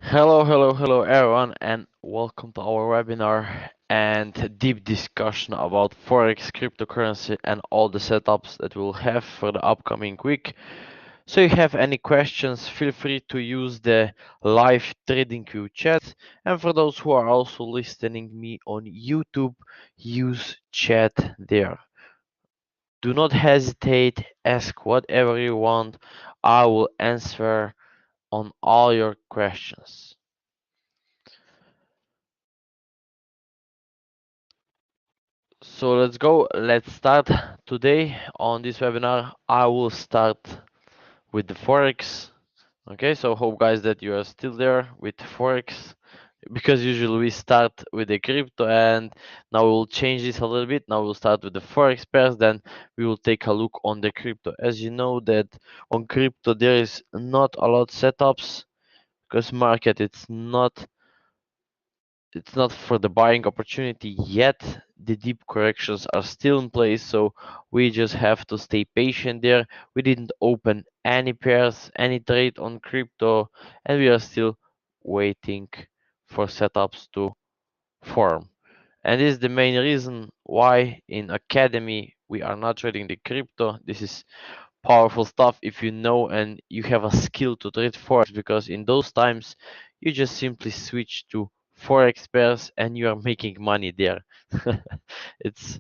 Hello everyone, and welcome to our webinar and deep discussion about Forex, cryptocurrency, and all the setups that we'll have for the upcoming week. So, if you have any questions, feel free to use the live trading queue chat. And for those who are also listening me on YouTube, use chat there. Do not hesitate, ask whatever you want. I will answer on all your questions. So let's go. Let's start. Today on this webinar, I will start with the Forex. Okay, so hope guys that you are still there with Forex because usually we start with the crypto and now we will change this a little bit. Now we'll start with the Forex pairs, then we will take a look on the crypto. As you know that on crypto there is not a lot setups because market it's not for the buying opportunity yet. The deep corrections are still in place, so we just have to stay patient there. We didn't open any pairs, any trade on crypto, and we are still waiting for setups to form. And this is the main reason why in Academy we are not trading the crypto. This is powerful stuff if you know and you have a skill to trade forex, because in those times you just simply switch to forex pairs and you are making money there. it's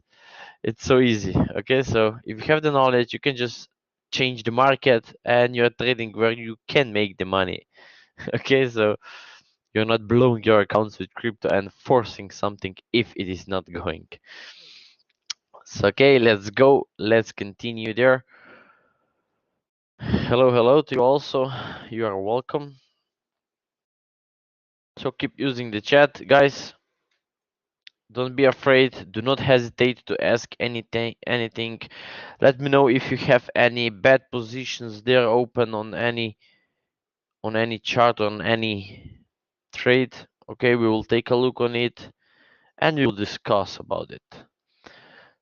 it's so easy. Okay, so if you have the knowledge you can just change the market and you're trading where you can make the money. Okay, so you're not blowing your accounts with crypto and forcing something if it is not going. So okay, let's go, let's continue there. Hello to you also. You are welcome. So keep using the chat, guys. Don't be afraid. Do not hesitate to ask anything. Let me know if you have any bad positions there open on any chart, on any trade. Okay, we will take a look on it and we will discuss about it.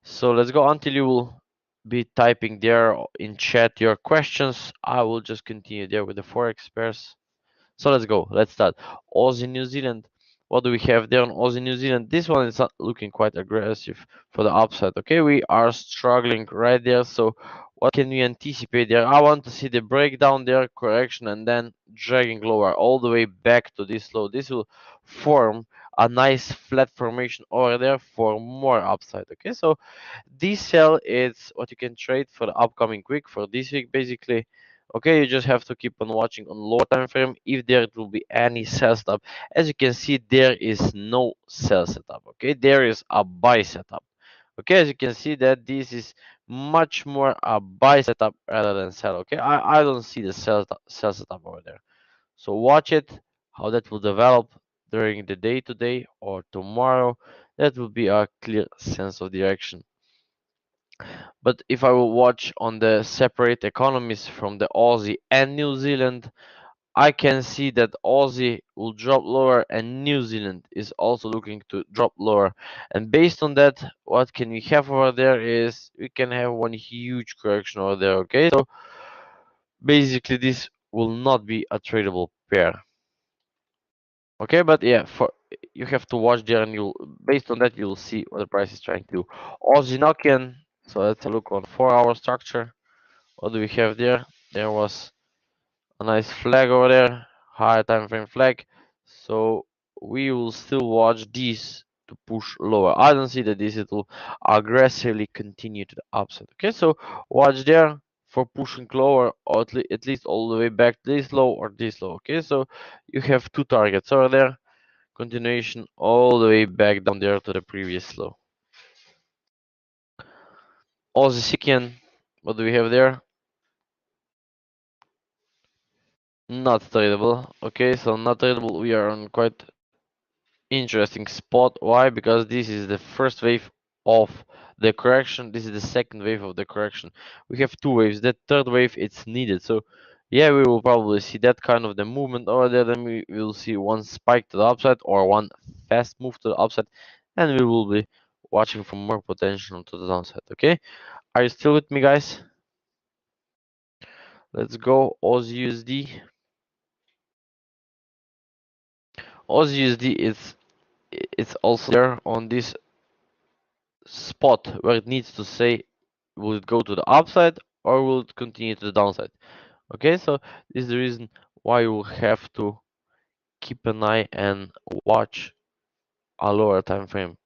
So let's go until you will be typing there in chat your questions. I will just continue there with the forex pairs. So let's go. Let's start. Aussie New Zealand. What do we have there on Aussie New Zealand? This one is not looking quite aggressive for the upside. Okay, we are struggling right there. So what can we anticipate there? I want to see the breakdown there, correction, and then dragging lower all the way back to this low. This will form a nice flat formation over there for more upside. Okay, so this sell is what you can trade for the upcoming week, for this week basically. Okay, you just have to keep on watching on lower time frame if there will be any sell setup. As you can see, there is no sell setup. Okay, there is a buy setup. Okay, as you can see that this is much more a buy setup rather than sell. Okay, I don't see the sell setup over there. So watch it, how that will develop during the day today or tomorrow. That will be a clear sense of direction. But if I will watch on the separate economies from the Aussie and New Zealand, I can see that Aussie will drop lower and New Zealand is also looking to drop lower. And based on that, what can we have over there is we can have one huge correction over there. Okay, so basically this will not be a tradable pair. Okay, but yeah, for you have to watch there and you'll based on that you'll see what the price is trying to do. Aussie Nokian. So let's look on 4-hour structure. What do we have there? There was a nice flag over there, higher time frame flag. So we will still watch these to push lower. I don't see that this it will aggressively continue to the upside. Okay, so watch there for pushing lower, or at least all the way back to this low or this low. Okay, so you have two targets over there. Continuation all the way back down there to the previous low. Aussie what do we have there? Not tradable. Okay, so not tradable. We are on quite interesting spot. Why? Because this is the first wave of the correction. This is the second wave of the correction. We have two waves. That third wave, it's needed. So yeah, we will probably see that kind of the movement over there. Then we will see one spike to the upside or one fast move to the upside, and we will be watching for more potential to the downside. Okay, are you still with me, guys? Let's go. Aussie USD. Aussie USD is it's also there on this spot where it needs to say will it go to the upside or will it continue to the downside. Okay, so this is the reason why you will have to keep an eye and watch a lower time frame.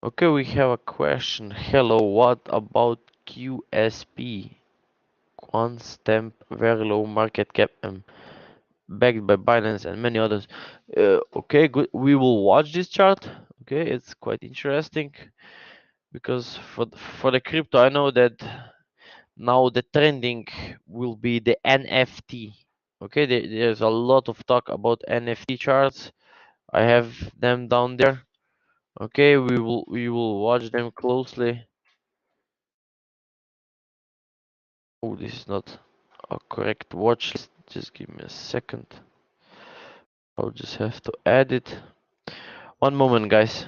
Okay, we have a question. Hello, what about QSP? Quant stamp, very low market cap, and backed by Binance and many others. Okay, good. We will watch this chart. Okay, it's quite interesting because for the crypto, I know that now the trending will be the NFT. Okay, there's a lot of talk about NFT charts. I have them down there. Okay, we will watch them closely. Oh, this is not a correct watch list. Just give me a second. I'll just have to add it. One moment, guys.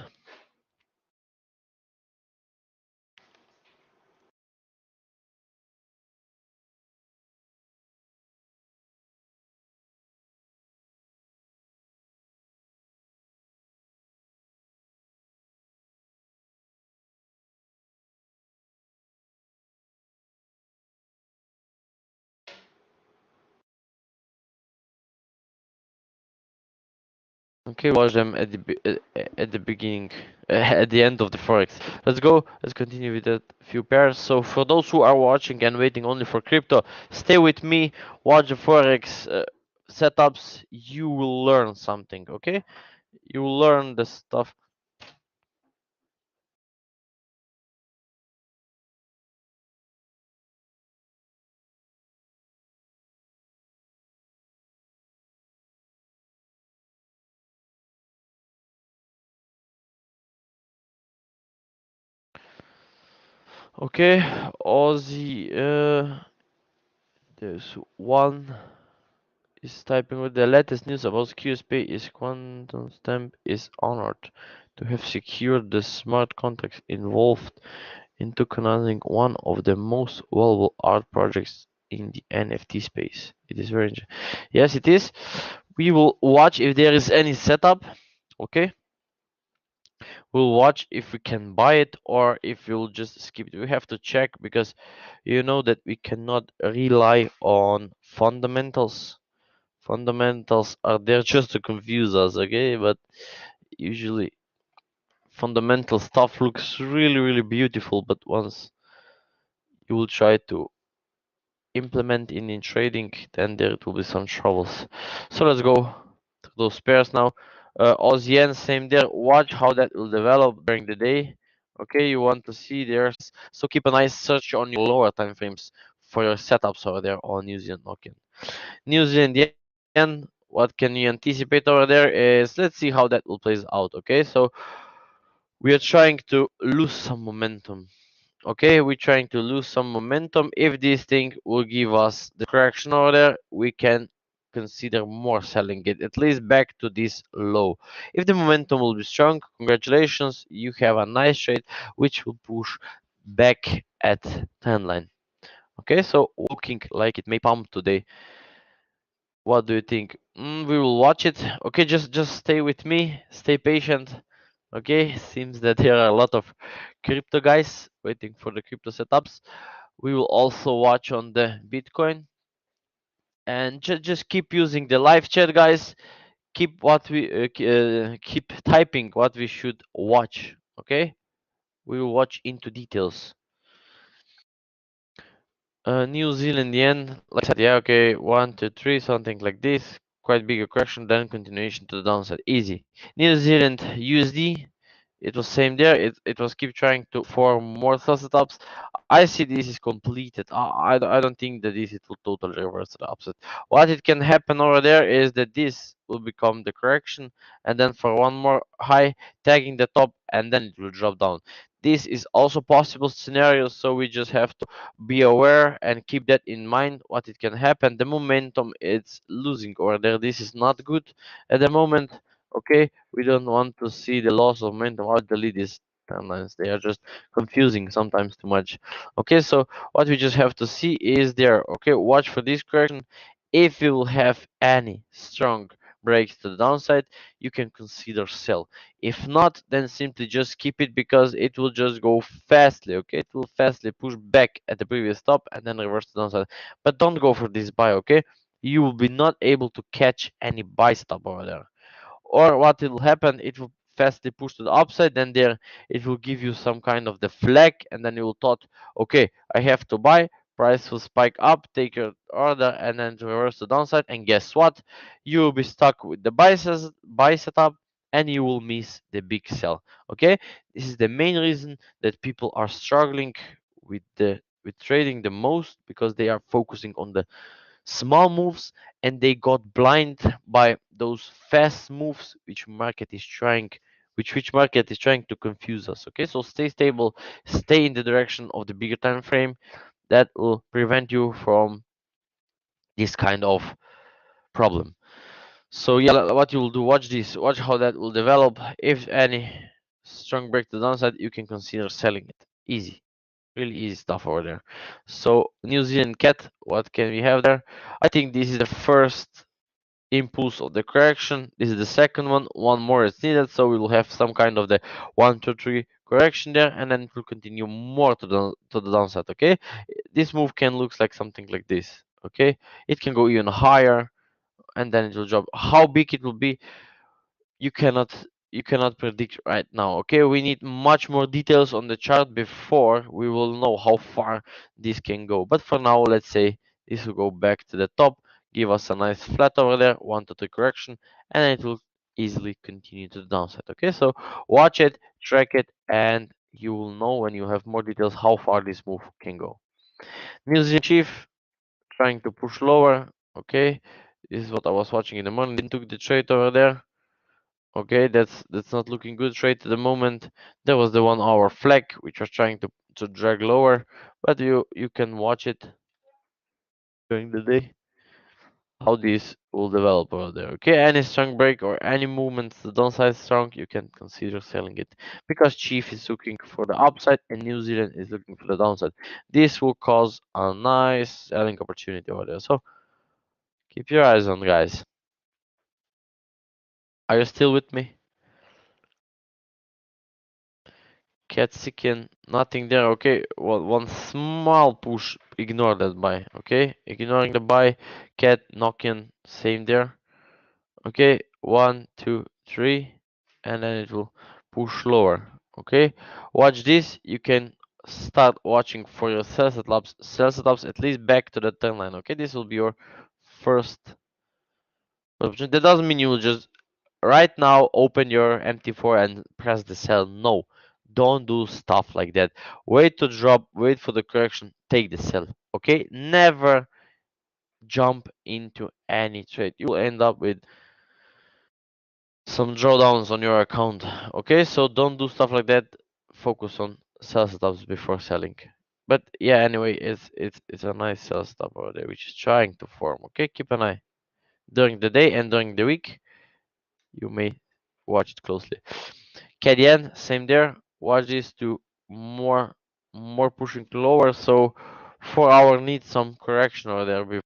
Okay, watch them at at the beginning, at the end of the forex. Let's go. Let's continue with that few pairs. So for those who are watching and waiting only for crypto, stay with me. Watch the forex setups. You will learn something. Okay, you will learn the stuff. Okay, Aussie. There's one is typing with the latest news about QSP is quantum stamp is honored to have secured the smart contracts involved in tokenizing one of the most valuable art projects in the NFT space. It is very yes, it is. We will watch if there is any setup. Okay, we'll watch if we can buy it or if we'll just skip it. We have to check because you know that we cannot rely on fundamentals. Fundamentals are there just to confuse us, okay? But usually fundamental stuff looks really, really beautiful, but once you will try to implement in trading, then there will be some troubles. So let's go to those pairs now. Aussie, same there. Watch how that will develop during the day. Okay, you want to see there. So keep a nice search on your lower time frames for your setups over there on New Zealand. Okay. New Zealand yen. What can you anticipate over there is let's see how that will plays out. Okay, so we are trying to lose some momentum. Okay, we're trying to lose some momentum. If this thing will give us the correction over there, we can consider more selling it at least back to this low. If the momentum will be strong, congratulations, you have a nice trade which will push back at 10 line. Okay, so looking like it may pump today. What do you think? We will watch it. Okay, just stay with me, stay patient. Okay, seems that there are a lot of crypto guys waiting for the crypto setups. We will also watch on the Bitcoin and just keep using the live chat, guys. Keep what we keep typing what we should watch. Okay, we will watch into details. New Zealand yen, like I said, yeah, okay, 1, 2, 3, something like this. Quite bigger correction, then continuation to the downside. Easy. New Zealand USD, it was same there. It was keep trying to form more sell setups. I see this is completed. I don't think that this it will totally reverse the upside. What it can happen over there is that this will become the correction, and then for one more high, tagging the top, and then it will drop down. This is also possible scenario, so we just have to be aware and keep that in mind what it can happen. The momentum it's losing over there. This is not good at the moment. Okay, we don't want to see the loss of momentum. I'll delete this timelines. They are just confusing sometimes too much. Okay, so what we just have to see is there. Okay, watch for this correction. If you will have any strong breaks to the downside, you can consider sell. If not, then simply just keep it because it will just go fastly. Okay, it will fastly push back at the previous stop and then reverse to the downside. But don't go for this buy. Okay, you will be not able to catch any buy stop over there. Or what will happen, it will fastly push to the upside, then there it will give you some kind of the flag, and then you will thought, okay, I have to buy, price will spike up, take your order, and then to reverse the downside, and guess what, you will be stuck with the buy setup, and you will miss the big sell. Okay, this is the main reason that people are struggling with trading the most, because they are focusing on the small moves, and they got blind by those fast moves which market is trying to confuse us. Okay, so stay stable, stay in the direction of the bigger time frame. That will prevent you from this kind of problem. So yeah, what you will do, watch this, watch how that will develop. If any strong break to the downside, you can consider selling it. Easy, really easy stuff over there. So New Zealand cat, what can we have there? I think this is the first impulse of the correction. This is the second one. One more is needed, so we will have some kind of the 1, 2, 3 correction there, and then it will continue more to the downside. Okay, this move can look like something like this. Okay, it can go even higher, and then it will drop. How big it will be, you cannot predict right now. Okay, we need much more details on the chart before we will know how far this can go. But for now, let's say this will go back to the top, give us a nice flat over there, 1 to 2 correction, and it will easily continue to the downside. Okay, so watch it, track it, and you will know when you have more details how far this move can go. New Zealand chief trying to push lower. Okay, this is what I was watching in the morning. Didn't took the trade over there. Okay, that's not looking good trade at the moment. There was the 1 hour flag which was trying to drag lower, but you can watch it during the day how this will develop over there. Okay, any strong break or any movement to the downside strong, you can consider selling it, because Chief is looking for the upside and New Zealand is looking for the downside. This will cause a nice selling opportunity over there. So keep your eyes on, guys. Are you still with me? Cat seeking, nothing there. Okay, well, one small push, ignore that buy. Okay, ignoring the buy. Cat knocking, same there. Okay, 1, 2, 3, and then it will push lower. Okay, watch this. You can start watching for your sell setups at least back to the trend line. Okay, this will be your first option. That doesn't mean you will just right now open your MT4 and press the sell. No, don't do stuff like that. Wait to drop, wait for the correction, take the sell. Okay, never jump into any trade. You will end up with some drawdowns on your account. Okay, so don't do stuff like that. Focus on sell setups before selling. But yeah, anyway, it's a nice sell stop over there which is trying to form. Okay, keep an eye during the day and during the week. You may watch it closely. KDN, same there. Watch this to more pushing to lower. So 4 hour needs some correction over there.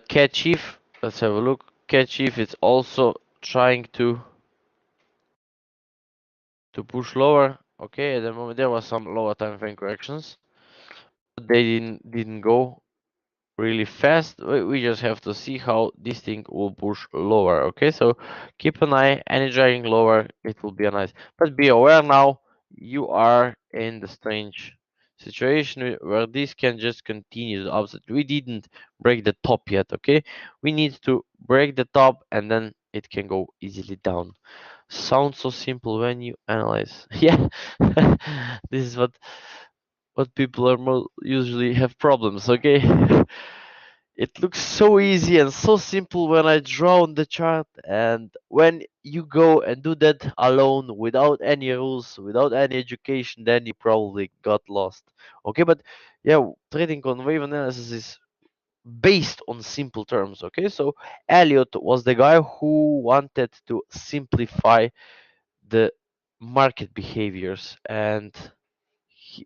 Cat Chief, let's have a look. Cat Chief is also trying to push lower. Okay, at the moment there was some lower time frame corrections, but they didn't go really fast. We just have to see how this thing will push lower. Okay, so keep an eye. Any dragging lower, it will be a nice. But be aware now, you are in the strange situation where this can just continue the opposite. We didn't break the top yet. Okay, we need to break the top and then it can go easily down. Sounds so simple when you analyze. Yeah, this is what people are usually have problems. Okay. It looks so easy and so simple when I draw on the chart, and when you go and do that alone without any rules, without any education, then you probably got lost. Okay, but yeah, trading on wave analysis is based on simple terms. Okay, so Elliot was the guy who wanted to simplify the market behaviors, and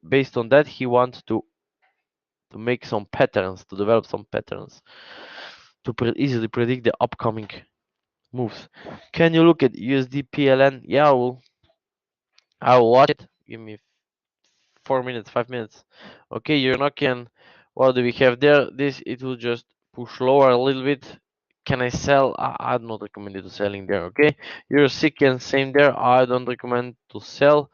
based on that he wanted to make some patterns, to develop some patterns to easily predict the upcoming moves. Can you look at USD PLN? Yeah, I will watch it. Give me 4 minutes, 5 minutes. Okay, you're knocking. What do we have there? This, it will just push lower a little bit. Can I sell? I'd not recommend you to selling there. Okay, you're sick and same there. I don't recommend to sell.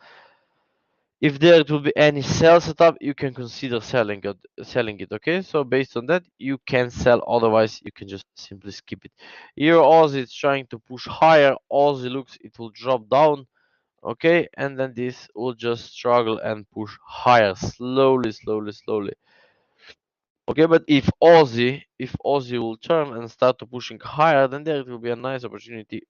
If there will be any sell setup, you can consider selling it. Okay, so based on that, you can sell. Otherwise, you can just simply skip it. Here, Aussie is trying to push higher. Aussie looks it will drop down. Okay, and then this will just struggle and push higher, slowly, slowly, slowly. Okay, but if Aussie will turn and start to pushing higher, then there will be a nice opportunity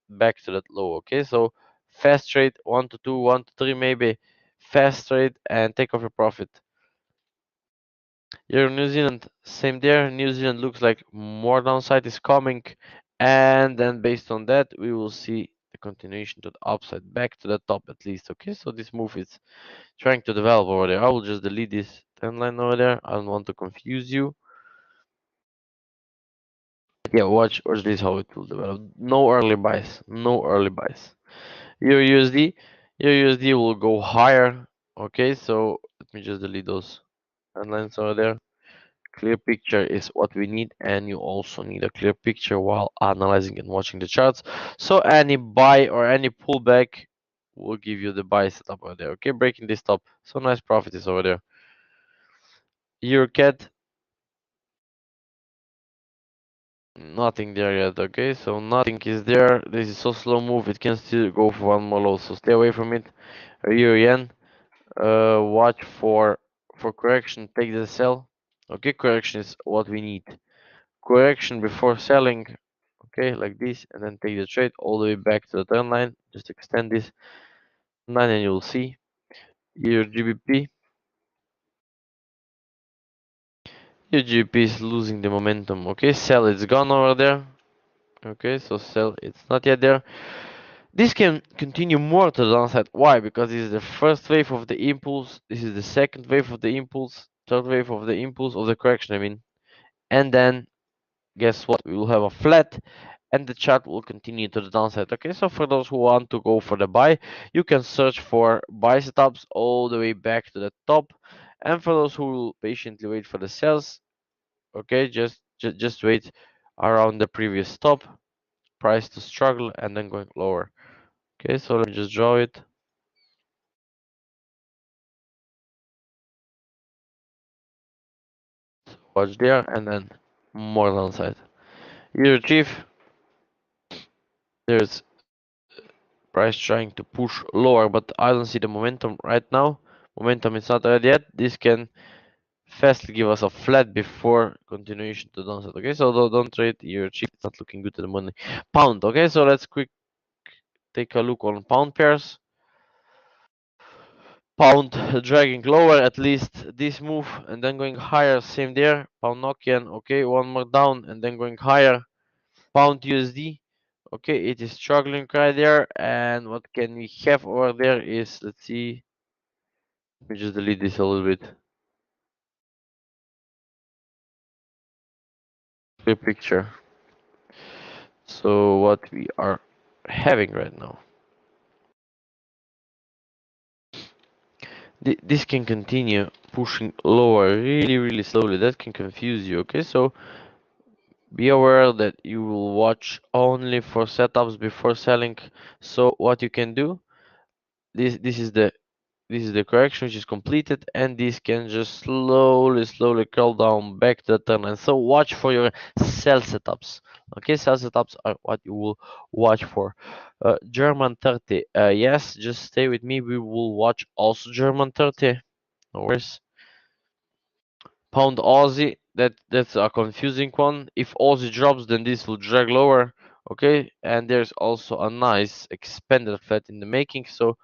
back to that low. Okay, so fast trade 1 to 2, 1 to 3 maybe, fast trade and take off your profit. Here New Zealand, same there. New Zealand looks like more downside is coming, and then based on that we will see the continuation to the upside, back to the top at least. Okay, so this move is trying to develop over there. I will just delete this trend line over there. I don't want to confuse you. Yeah, watch this how it will develop. No early buys, no early buys. Your USD, your USD will go higher. Okay, so let me just delete those trend lines over there. Clear picture is what we need, and you also need a clear picture while analyzing and watching the charts. So any buy or any pullback will give you the buy setup over there. Okay, breaking this top. So nice profit is over there. Your cat, nothing there yet. Okay, so nothing is there. This is so slow move. It can still go for one more low. So stay away from it. Euro yen. Watch for correction. Take the sell. Okay, correction is what we need. Correction before selling. Okay, like this, and then take the trade all the way back to the trend line. Just extend this line, and you'll see your GBP. Your GBP is losing the momentum. Okay, sell. It's gone over there. Okay, so sell. It's not yet there. This can continue more to the downside. Why? Because this is the first wave of the impulse. This is the second wave of the impulse. Third wave of the impulse of the correction. I mean, and then guess what? We will have a flat, and the chart will continue to the downside. Okay, so for those who want to go for the buy, you can search for buy setups all the way back to the top, and for those who will patiently wait for the sells, okay, just wait around the previous top, price to struggle and then going lower. Okay, so let me just draw it. Watch there, and then more downside. Here, chief, there's price trying to push lower, but I don't see the momentum right now. Momentum is not ready yet. This can fastly give us a flat before continuation to downside. Okay, so don't trade your cheap. It's not looking good to the money. Pound. Okay, so let's quick take a look on pound pairs. Pound dragging lower, at least this move, and then going higher. Same there. Pound Nokian. Okay, one more down and then going higher. Pound USD. Okay, it is struggling right there. And what can we have over there is, let's see. Let me just delete this a little bit. Clear picture. So what we are having right now. This can continue pushing lower really, really slowly. That can confuse you. Okay, so be aware that you will watch only for setups before selling. So what you can do, this is the correction which is completed, and this can just slowly curl down back to the trend line. So watch for your sell setups. Okay, sell setups are what you will watch for. German 30. Yes, just stay with me. We will watch also German 30. No worries. Pound Aussie, that's a confusing one. If Aussie drops, then this will drag lower. Okay, and there's also a nice expanded flat in the making. So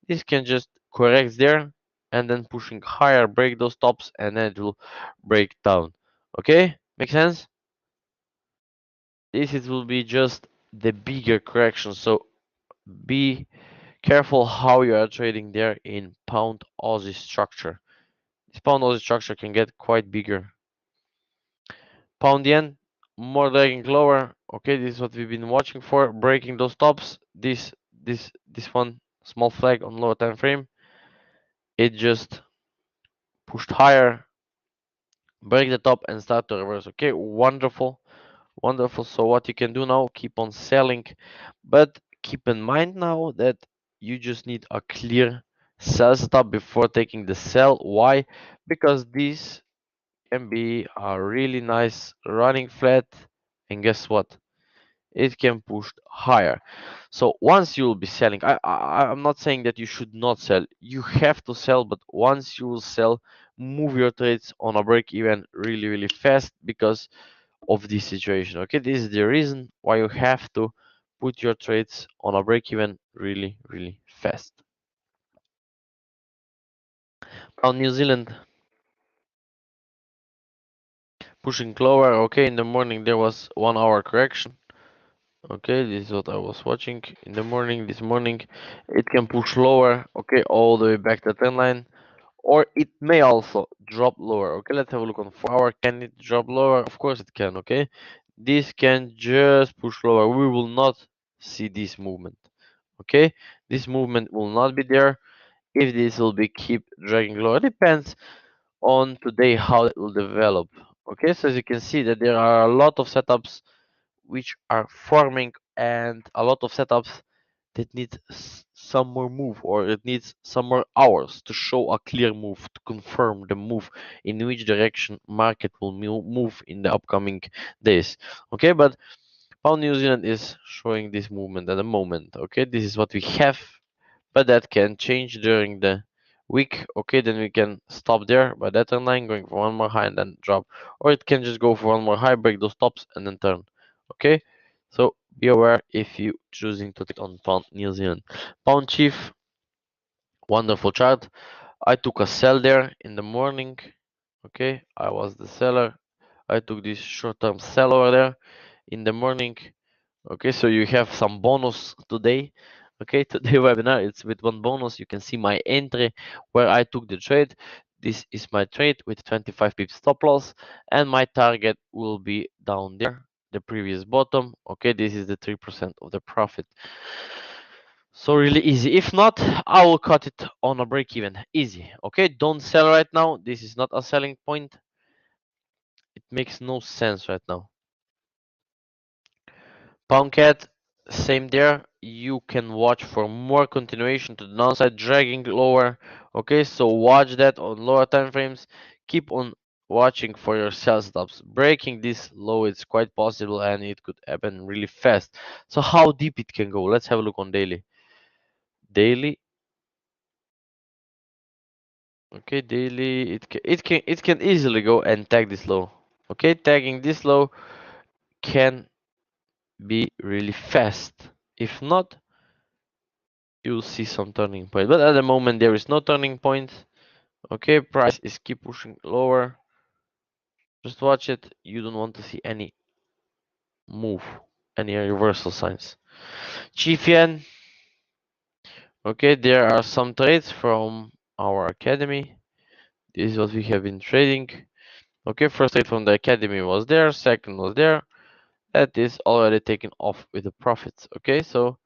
this can just correct there and then pushing higher, break those tops, and then it will break down. Okay, Make sense? This it will be just the bigger correction. So be careful how you are trading there in pound Aussie structure. This pound Aussie structure can get quite bigger. Pound yen, more dragging lower. Okay, this is what we've been watching for. Breaking those tops. This one small flag on lower time frame. It just pushed higher, break the top and start to reverse. Okay, wonderful, wonderful. So what you can do now, keep on selling, but keep in mind now that you just need a clear sell setup before taking the sell. Why? Because this can be a really nice running flat, and guess what? It can push higher. So once you will be selling, I'm not saying that you should not sell. You have to sell, but once you will sell, move your trades on a break even really, really fast because of this situation. Okay, this is the reason why you have to put your trades on a break even really, really fast. On New Zealand, pushing lower. Okay, in the morning there was 1 hour correction. Okay, this is what I was watching in the morning. This morning, it can push lower. Okay, all the way back to the trend line, or it may also drop lower. Okay, let's have a look on 4 hour. Can it drop lower? Of course it can. Okay, this can just push lower. We will not see this movement. Okay, this movement will not be there. If this will be keep dragging lower, depends on today how it will develop. Okay, so as you can see that there are a lot of setups which are forming and a lot of setups that need some more move, or it needs some more hours to show a clear move to confirm the move in which direction market will move in the upcoming days. Okay, but pound New Zealand is showing this movement at the moment. Okay, this is what we have, but that can change during the week. Okay, then we can stop there by that trend line, going for one more high and then drop, or it can just go for one more high, break those tops and then turn. Okay, so be aware if you choosing to take on pound New Zealand. Pound chief, wonderful chart. I took a sell there in the morning. Okay, I was the seller. I took this short-term sell over there in the morning. Okay, so you have some bonus today. Okay, today webinar, it's with one bonus. You can see my entry where I took the trade. This is my trade with 25 pips stop loss, and my target will be down there, the previous bottom. Okay, this is the 3% of the profit. So really easy. If not, I will cut it on a break even. Easy. Okay, don't sell right now. This is not a selling point. It makes no sense right now. Pound cat, same there. You can watch for more continuation to the downside, dragging lower. Okay, so watch that on lower time frames. Keep on watching for your sell stops. Breaking this low is quite possible and it could happen really fast. So how deep it can go? Let's have a look on daily. Daily. Okay, daily. It can easily go and tag this low. Okay, tagging this low can be really fast. If not, you'll see some turning point. But at the moment, there is no turning point. Okay, price is keep pushing lower. Just watch it. You don't want to see any move, any reversal signs. Chief Yen. Okay, there are some trades from our academy. This is what we have been trading. Okay, first trade from the academy was there. Second was there. That is already taken off with the profits. Okay, so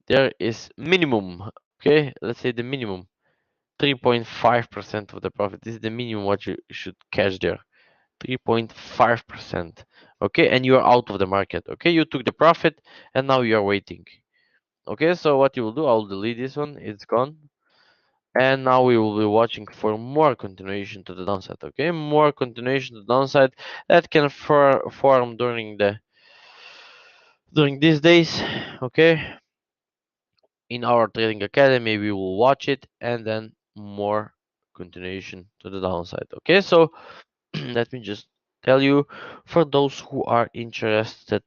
there is minimum. Okay, let's say the minimum 3.5% of the profit. This is the minimum what you should catch there. 3.5%. Okay, and you are out of the market. Okay, you took the profit and now you are waiting. Okay, so what you will do, I'll delete this one, it's gone. And now we will be watching for more continuation to the downside. Okay, more continuation to the downside that can form during these days. Okay, in our trading academy, we will watch it and then more continuation to the downside. Okay, so let me just tell you, for those who are interested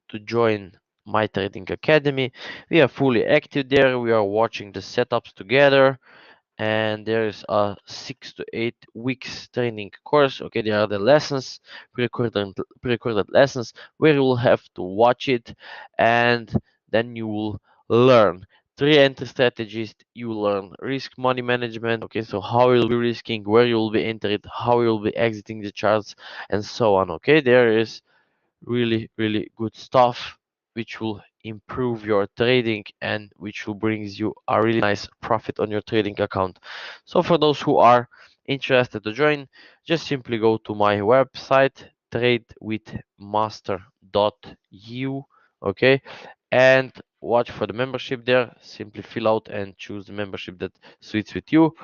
to join my trading academy, we are fully active there. We are watching the setups together and there is a 6 to 8 weeks training course. Okay, there are the lessons, pre-recorded lessons where you will have to watch it, and then you will learn three entry strategies. You learn risk money management. Okay, so how you'll be risking, where you will be entering, how you'll be exiting the charts, and so on. Okay, there is really good stuff which will improve your trading and which will brings you a really nice profit on your trading account. So for those who are interested to join, just simply go to my website tradewithmaster.eu, okay, and watch for the membership there. Simply fill out and choose the membership that suits with you.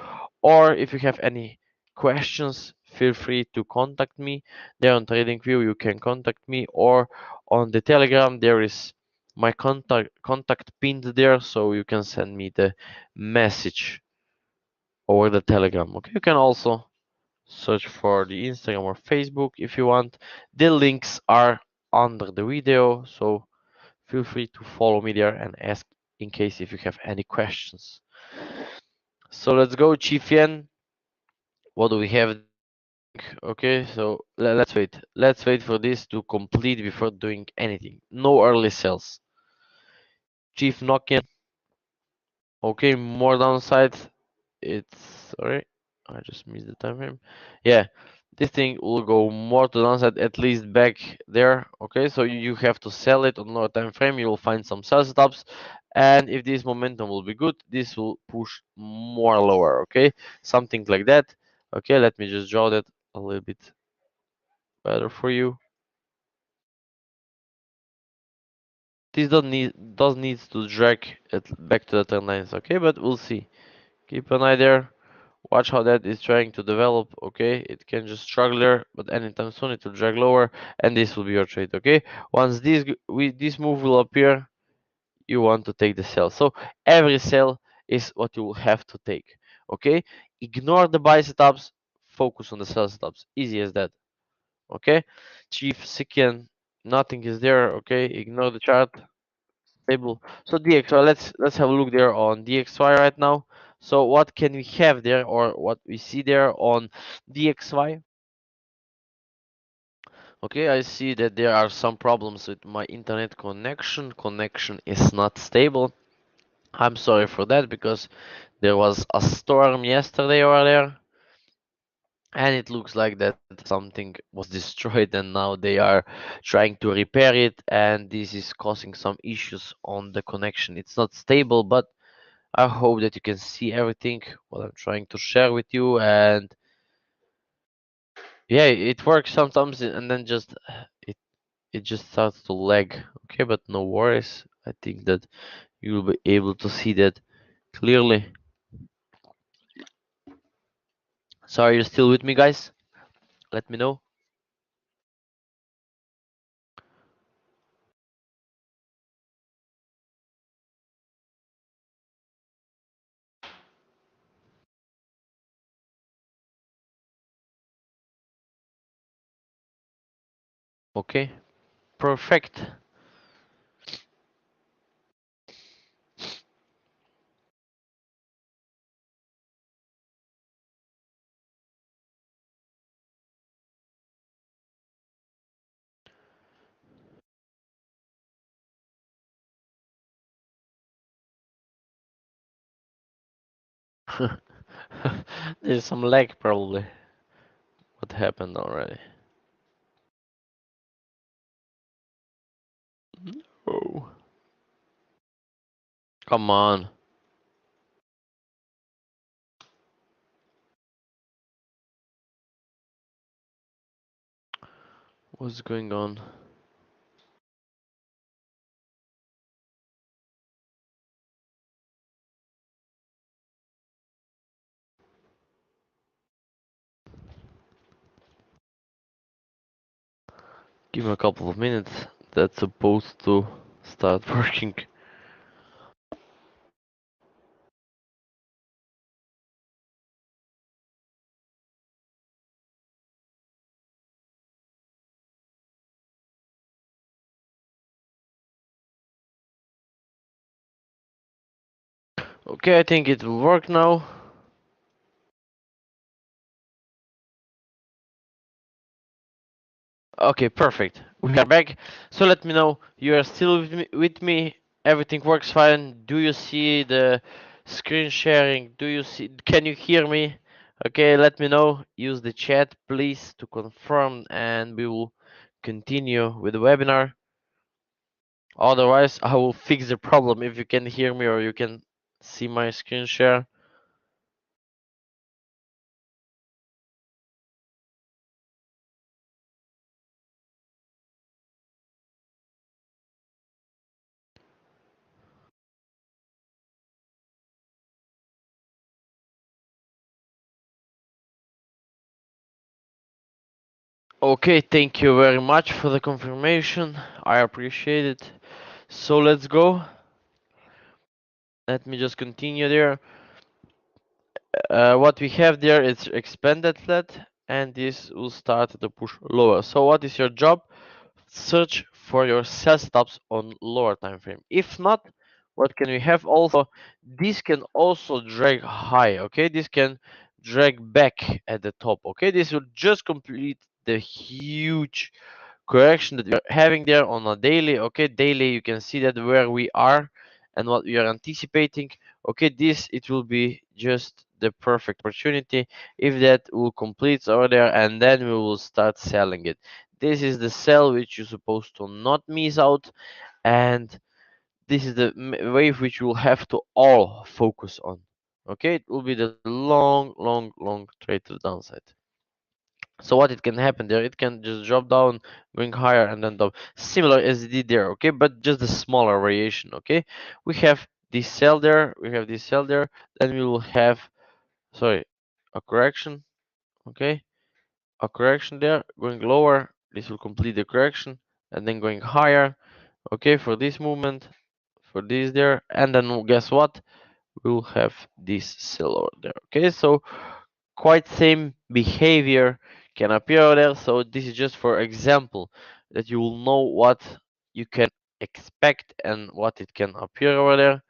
Or if you have any questions, feel free to contact me there on TradingView. You can contact me, or on the Telegram there is my contact pinned there, so you can send me the message over the Telegram. Okay, you can also search for the Instagram or Facebook if you want. The links are under the video, so feel free to follow me there and ask in case if you have any questions. So let's go, Chief Yen. What do we have there? Nothing. Okay, so let's wait. Let's wait for this to complete before doing anything. No early sales. Chief Nokian. Okay, more downside. It's sorry, I just missed the time frame. Yeah, this thing will go more to downside, at least back there. Okay, so you have to sell it on lower time frame. You will find some sell stops, and if this momentum will be good, this will push more lower. Okay, something like that. Okay, let me just draw that a little bit better for you. This does needs to drag it back to the trend lines. Okay, but we'll see. Keep an eye there. Watch how that is trying to develop. Okay, it can just struggle there, but anytime soon it will drag lower, and this will be your trade. Okay, once this move will appear, you want to take the sell. So every sell is what you will have to take. Okay, ignore the buy setups, focus on the sell setups. Easy as that. Okay, Chief Sikian, nothing is there. Okay, ignore the chart. Stable. So DXY, let's have a look there on DXY right now. So what can we have there, or what we see there on DXY? Okay, I see that there are some problems with my internet connection. Connection is not stable. I'm sorry for that because there was a storm yesterday over there, and it looks like that something was destroyed and now they are trying to repair it, and this is causing some issues on the connection. It's not stable, but I hope that you can see everything what I'm trying to share with you, and yeah, it works sometimes and then just it it just starts to lag. Okay, but no worries. I think that you will be able to see that clearly. So are you still with me, guys? Let me know. Okay, perfect. There's some lag probably. What happened already? Oh, come on. What's going on? Give me a couple of minutes. That's supposed to start working. Okay, I think it will work now. Okay, perfect. We are back. So let me know you are still with me. Everything works fine. Do you see the screen sharing? Do you see? Can you hear me? Okay, let me know. Use the chat, please, to confirm, and we will continue with the webinar. Otherwise, I will fix the problem if you can hear me or you can see my screen share. Okay, thank you very much for the confirmation. I appreciate it. So let's go. Let me just continue there. What we have there is expanded flat, and this will start to push lower. So what is your job? Search for your sell stops on lower time frame. If not, what can we have also? This can also drag high. Okay, this can drag back at the top. Okay, this will just complete the huge correction that we are having there on a daily. Okay, daily you can see that where we are and what we are anticipating. Okay, this it will be just the perfect opportunity if that will complete over there, and then we will start selling it. This is the sell which you're supposed to not miss out, and this is the wave which you will have to all focus on. Okay, it will be the long trade to the downside. So what it can happen there, it can just drop down, going higher and then down, similar as it did there. Okay, but just a smaller variation. Okay, we have this sell there, we have this sell there, then we will have, sorry, a correction. Okay, a correction there, going lower, this will complete the correction, and then going higher. Okay, for this movement, for this there, and then guess what, we'll have this sell over there. Okay, so quite same behavior can appear over there. So this is just for example that you will know what you can expect and what it can appear over there.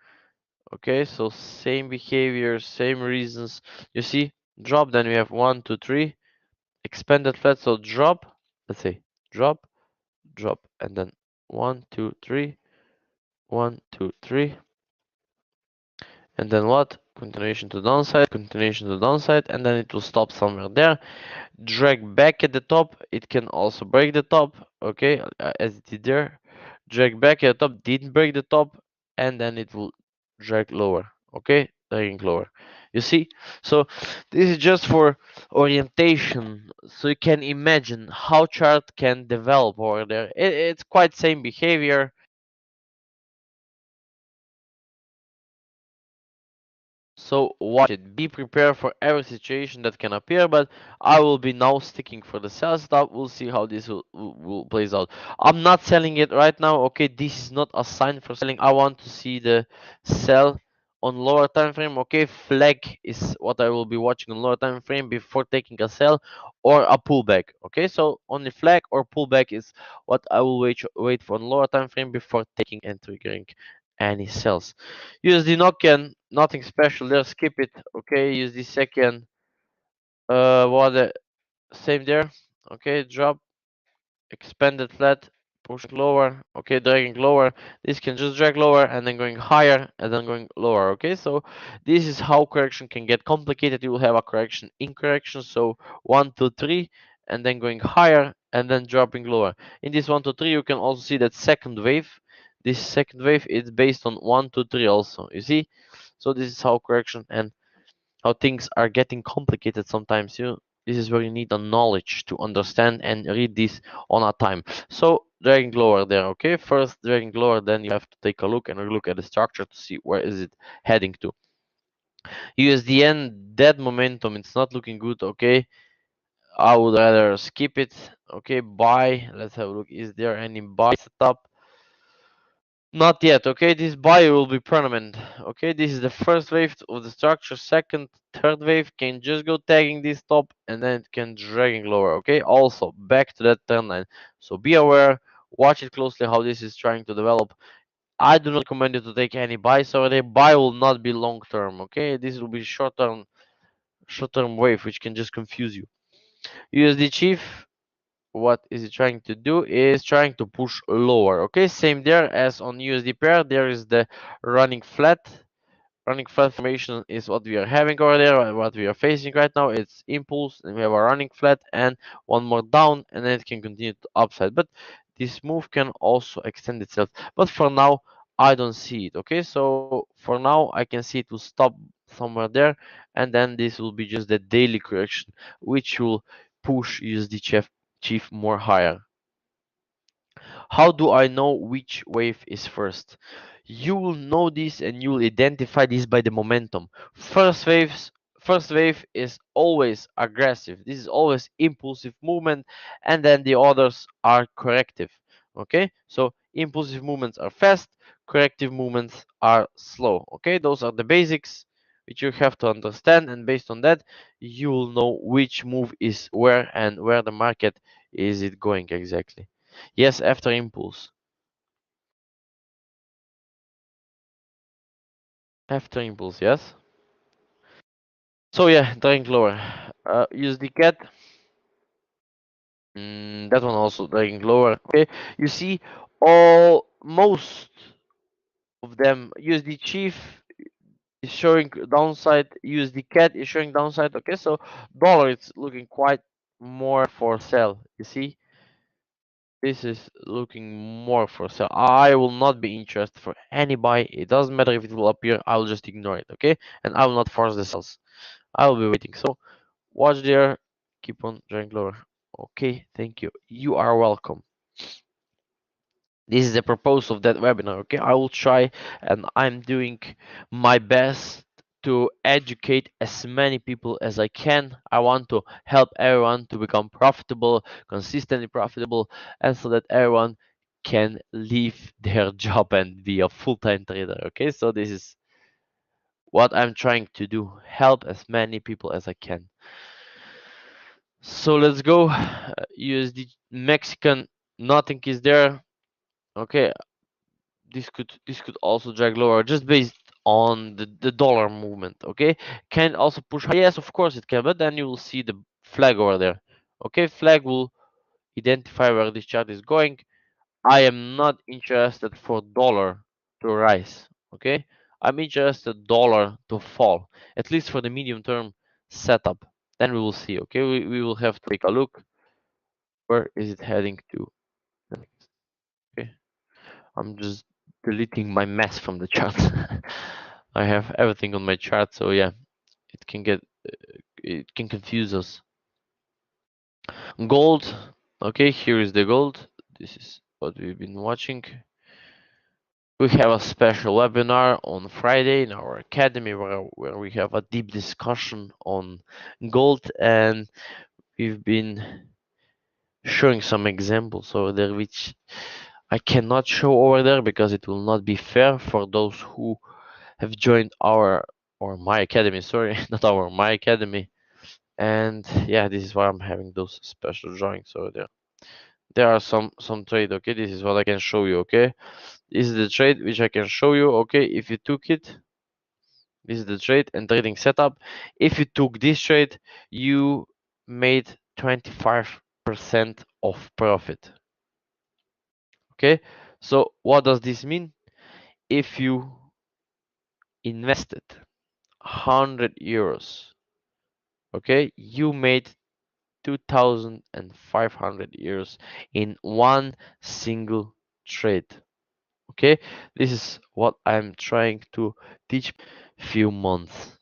Okay, so same behavior, same reasons. You see, drop, then we have 1, 2, 3, expanded flat. So drop, let's say drop, drop, and then 1, 2, 3, 1, 2, 3, and then what? Continuation to the downside, and then it will stop somewhere there. Drag back at the top, it can also break the top. Okay, as it did there. Drag back at the top, didn't break the top, and then it will drag lower. Okay, dragging lower. You see, so this is just for orientation, so you can imagine how chart can develop over there. It's quite same behavior. So watch it. Be prepared for every situation that can appear, but I will be now sticking for the sell stop. We'll see how this will plays out. I'm not selling it right now. Okay, this is not a sign for selling. I want to see the sell on lower time frame. Okay, flag is what I will be watching on lower time frame before taking a sell or a pullback. Okay, so only flag or pullback is what I will wait for on lower time frame before taking and triggering any sells. USD Nokian, nothing special there, skip it. Okay, USD second, what the same there. Okay, drop, expanded flat, pushing lower. Okay, dragging lower. This can just drag lower and then going higher and then going lower. Okay, so this is how correction can get complicated. You will have a correction in correction. So 1, 2, 3, and then going higher and then dropping lower. In this 1, 2, 3, you can also see that second wave. This second wave is based on 1, 2, 3 also. You see? So this is how correction and how things are getting complicated sometimes. This is where you need the knowledge to understand and read this on a time. So dragging lower there. Okay, first dragging lower, then you have to take a look and look at the structure to see where is it heading to. USDN dead momentum, it's not looking good. Okay, I would rather skip it. Okay, buy, let's have a look. Is there any buy setup? Not yet. Okay, this buy will be permanent. Okay, this is the first wave of the structure. Second, third wave can just go tagging this top and then it can dragging lower. Okay, also back to that trend line. So be aware, watch it closely how this is trying to develop. I do not recommend you to take any buys over there. Buy will not be long term. Okay, this will be short term wave which can just confuse you. USD chief. what is it trying to do is trying to push lower. Okay, same there as on USD pair. There is the running flat. Running flat formation is what we are having over there, what we are facing right now. It's impulse, and we have a running flat and one more down, and then it can continue to upside. But this move can also extend itself. But for now, I don't see it. Okay, so for now, I can see it will stop somewhere there, and then this will be just the daily correction, which will push USD chief more higher. How do I know which wave is first? You will know this and you will identify this by the momentum. First wave is always aggressive. This is always impulsive movement, and then the others are corrective. Okay? So impulsive movements are fast, corrective movements are slow. Okay? Those are the basics which you have to understand, and based on that you will know which move is where and where the market is it going exactly. Yes, after impulse. After impulse, yes. So yeah, dragging lower. Use the cat. That one also dragging lower. Okay, you see, all most of them. USD chief is showing downside. USD cat is showing downside. Okay, so dollar it's looking quite more for sell. You see, this is looking more for sell. I will not be interested for any buy. It doesn't matter if it will appear. I will just ignore it. Okay, and I will not force the sells. I will be waiting. So watch there. Keep on drawing lower. Okay, thank you. You are welcome. This is the purpose of that webinar. Okay, I will try, and I'm doing my best to educate as many people as I can. I want to help everyone to become profitable, consistently profitable, and so that everyone can leave their job and be a full-time trader. Okay, so this is what I'm trying to do, help as many people as I can. So let's go. USD Mexican, nothing is there. Okay, this could also drag lower just based on the dollar movement. Okay, can also push high. Yes, of course it can, but then you will see the flag over there. Okay, flag will identify where this chart is going. I am not interested for dollar to rise. Okay, I'm interested dollar to fall, at least for the medium term setup. Then we will see. Okay, we will have to take a look. Where is it heading to? Okay, I'm just deleting my mess from the chart. I have everything on my chart, so yeah, it can get it can confuse us. Gold. Okay, here is the gold. This is what we've been watching. We have a special webinar on Friday in our academy where we have a deep discussion on gold, and we've been showing some examples over there which I cannot show over there because it will not be fair for those who have joined our or my academy, sorry, not our my academy. And yeah, this is why I'm having those special drawings over there. There are some trade. Okay, this is what I can show you. Okay, this is the trade which I can show you. Okay, if you took it, this is the trade and trading setup. If you took this trade, you made 25% of profit. Okay, so what does this mean? If you invested 100 euros, okay, you made 2,500 euros in one single trade. Okay, this is what I'm trying to teach few months.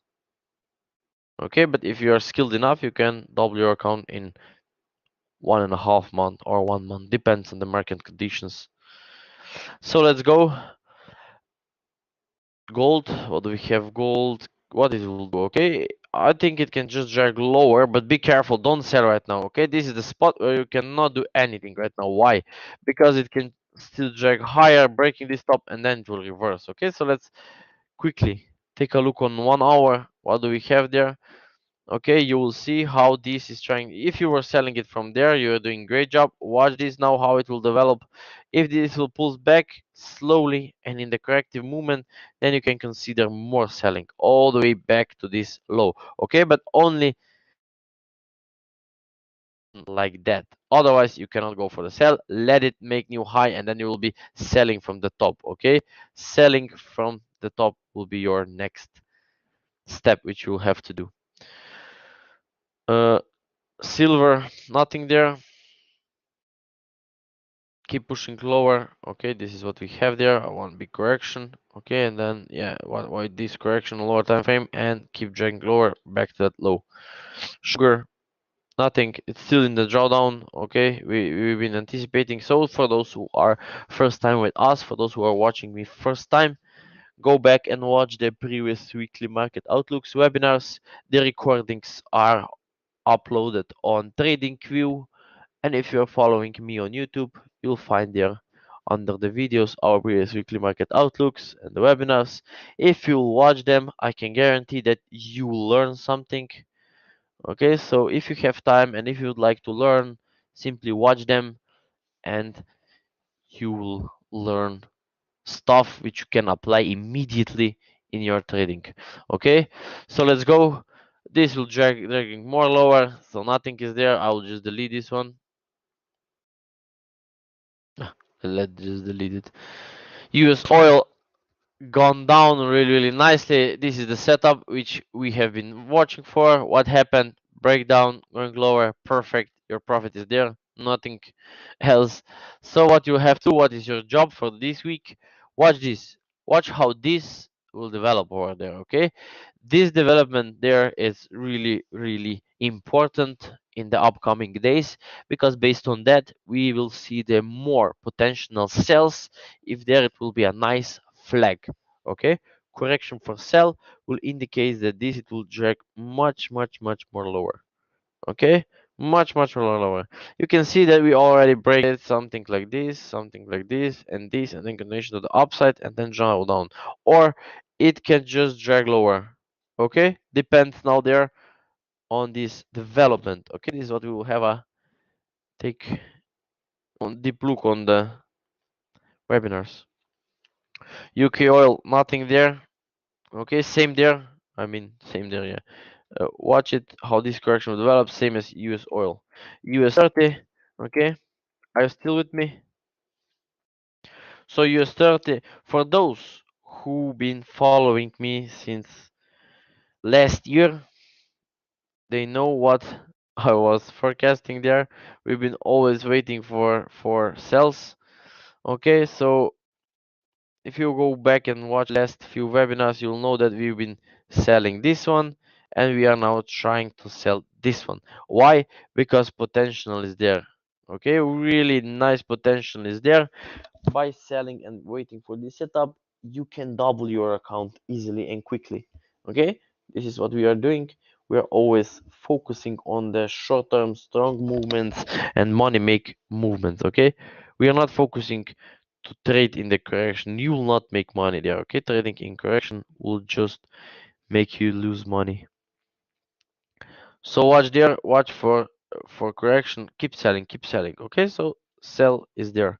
Okay, but if you are skilled enough, you can double your account in 1.5 months or 1 month, depends on the market conditions. So let's go. Gold. What do we have? Gold. What it will do? Okay, I think it can just drag lower, but be careful. Don't sell right now. Okay, this is the spot where you cannot do anything right now. Why? Because it can still drag higher, breaking this top, and then it will reverse. Okay, so let's quickly take a look on 1 hour. What do we have there? Okay, you will see how this is trying. If you were selling it from there, you're doing great job. Watch this now, how it will develop. If this will pull back slowly and in the corrective movement, then you can consider more selling all the way back to this low. Okay, but only like that. Otherwise, you cannot go for the sell. Let it make new high, and then you will be selling from the top. Okay, selling from the top will be your next step, which you will have to do. Silver, nothing there. Keep pushing lower. Okay, this is what we have there. One big correction. Okay, and then yeah, why this correction lower time frame and keep dragging lower back to that low. Sugar, nothing. It's still in the drawdown. Okay, we've been anticipating. So for those who are first time with us, for those who are watching me first time, go back and watch the previous weekly market outlooks webinars. The recordings are uploaded on TradingView, and if you're following me on YouTube, you'll find there under the videos our previous weekly market outlooks and the webinars. If you watch them, I can guarantee that you will learn something. Okay, so if you have time and if you would like to learn, simply watch them and you will learn stuff which you can apply immediately in your trading. Okay, so let's go. This will dragging more lower, so nothing is there. I will just delete this one. Let's just delete it. US oil gone down really nicely. This is the setup which we have been watching for. What happened? Breakdown going lower. Perfect. Your profit is there. Nothing else. So what you have to, what is your job for this week? Watch this. Watch how this will develop over there. Okay. This development there is really important in the upcoming days, because based on that we will see the more potential sells. If there, it will be a nice flag. Okay, correction for sell will indicate that this it will drag much more lower. Okay, much more lower. You can see that we already break it, something like this and this, and then continuation to the upside and then jump down, or it can just drag lower. Okay, depends now there on this development. Okay, this is what we will have a take on deep look on the webinars. UK oil, nothing there. Okay, same there. I mean, same there, yeah. Watch it, how this correction will develop, same as US oil. US 30, okay? Are you still with me? So US 30, for those who been following me since last year, they know what I was forecasting there. We've been always waiting for sells. Okay, so if you go back and watch last few webinars, you'll know that we've been selling this one and we are now trying to sell this one. Why? Because potential is there. Okay, really nice potential is there. By selling and waiting for this setup, you can double your account easily and quickly. Okay, this is what we are doing. We are always focusing on the short-term strong movements and money make movements. Okay, we are not focusing to trade in the correction. You will not make money there. Okay, trading in correction will just make you lose money. So watch there, watch for correction. Keep selling, keep selling. Okay, so sell is there.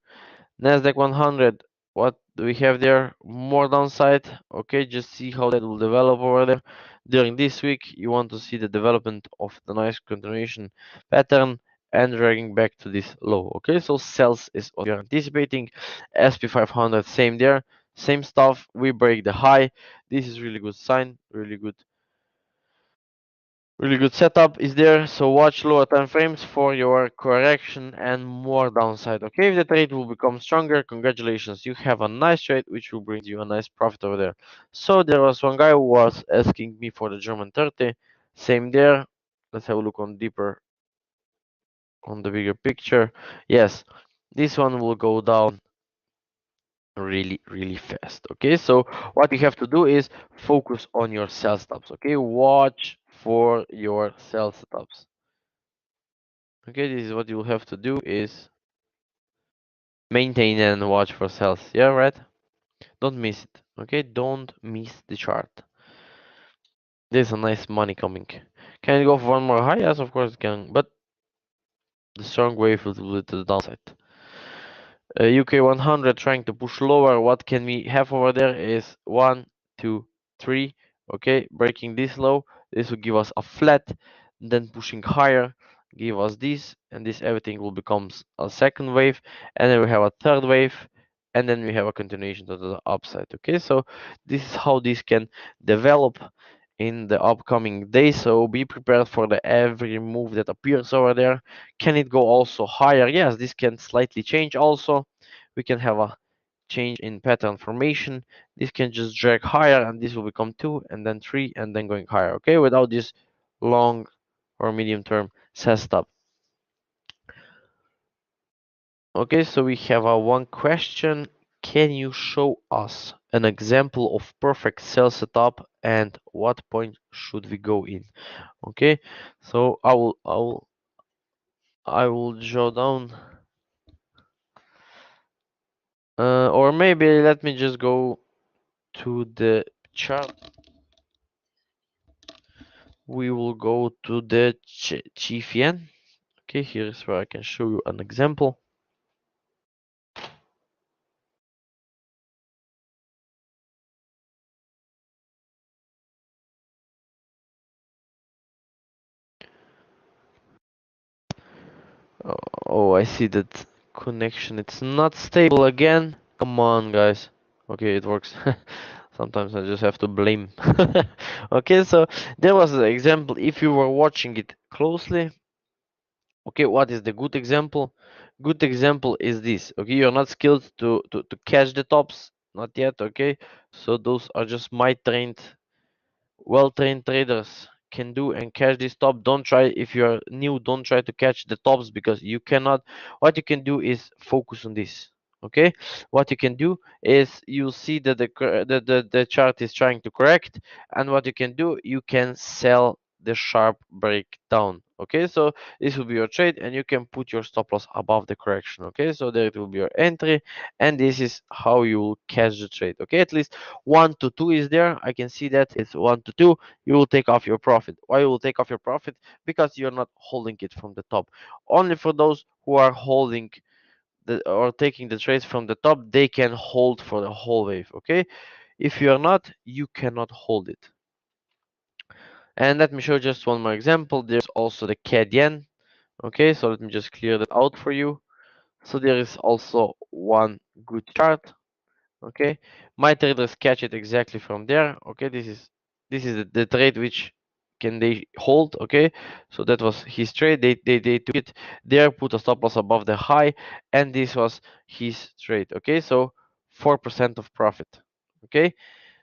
Nasdaq 100, what do we have there? More downside. Okay, just see how that will develop over there. During this week, you want to see the development of the nice continuation pattern and dragging back to this low. Okay, so sells is what you're anticipating. SP 500, same there, same stuff. We break the high. This is really good sign, really good setup is there. So watch lower time frames for your correction and more downside. Okay, if the trade will become stronger, congratulations, you have a nice trade which will bring you a nice profit over there. So there was one guy who was asking me for the German 30. Same there. Let's have a look on deeper on the bigger picture. Yes, this one will go down really fast. Okay, so what you have to do is focus on your sell stops. Okay, watch for your sell stops. Okay, this is what you'll have to do is maintain and watch for sales. Yeah, right? Don't miss it. Okay, don't miss the chart. There's a nice money coming. Can it go for one more high? Yes, of course it can, but the strong wave will lead to the downside. UK 100 trying to push lower. What can we have over there is 1, 2, 3. Okay, breaking this low. This will give us a flat, then pushing higher. give us this, and this everything will become a second wave, and then we have a third wave, and then we have a continuation to the upside. Okay, so this is how this can develop in the upcoming days. So be prepared for the every move that appears over there. Can it go also higher? Yes, this can slightly change also. We can have a change in pattern formation. This can just drag higher, and this will become 2 and then 3 and then going higher. Okay, without this long or medium term sell stop. Okay, so we have a one question. Can you show us an example of perfect sell setup and what point should we go in? Okay, so I will draw down, or maybe let me just go to the chart. We will go to the chief yen. Okay, here's where I can show you an example. Oh, I see that connection. It's not stable again. Come on, guys. Okay, it works. Sometimes I just have to blame. Okay, so there was an example. If you were watching it closely, okay, what is the good example? Good example is this. Okay, you're not skilled to catch the tops, not yet. Okay, so those are just my trained, well-trained traders can do and catch this top. Don't try, if you're new, don't try to catch the tops because you cannot. What you can do is focus on this. Okay, what you can do is you see that the chart is trying to correct, and what you can do, you can sell the sharp breakdown. Okay, so this will be your trade, and you can put your stop loss above the correction. Okay, so there it will be your entry, and this is how you will catch the trade. Okay, at least 1 to 2 is there. I can see that it's 1 to 2. You will take off your profit. Why you will take off your profit? Because you're not holding it from the top. Only for those who are holding or taking the trades from the top, they can hold for the whole wave. Okay, if you are not, you cannot hold it. And let me show just one more example. There's also the CAD yen. Okay, so let me just clear that out for you. So there is also one good chart. Okay, my traders catch it exactly from there. Okay, this is the trade which can they hold. Okay, so that was his trade. They took it there, put a stop loss above the high, and this was his trade. Okay, so 4% of profit. Okay,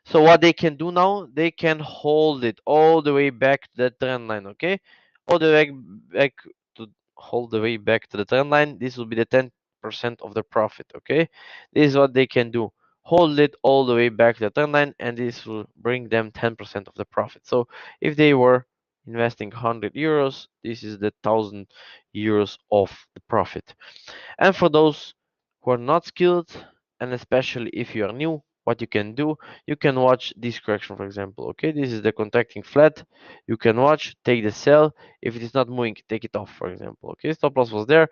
so what they can do now, they can hold it all the way back to the trend line. Okay, all the way back to hold the way back to the trend line. This will be the 10% of the profit. Okay, this is what they can do. Hold it all the way back to the trend line, and this will bring them 10% of the profit. So if they were investing 100 euros, this is the 1,000 euros of the profit. And for those who are not skilled, and especially if you are new, what you can do, you can watch this correction, for example. Okay, this is the contracting flat. You can watch, take the sell. If it is not moving, take it off, for example. Okay, stop loss was there,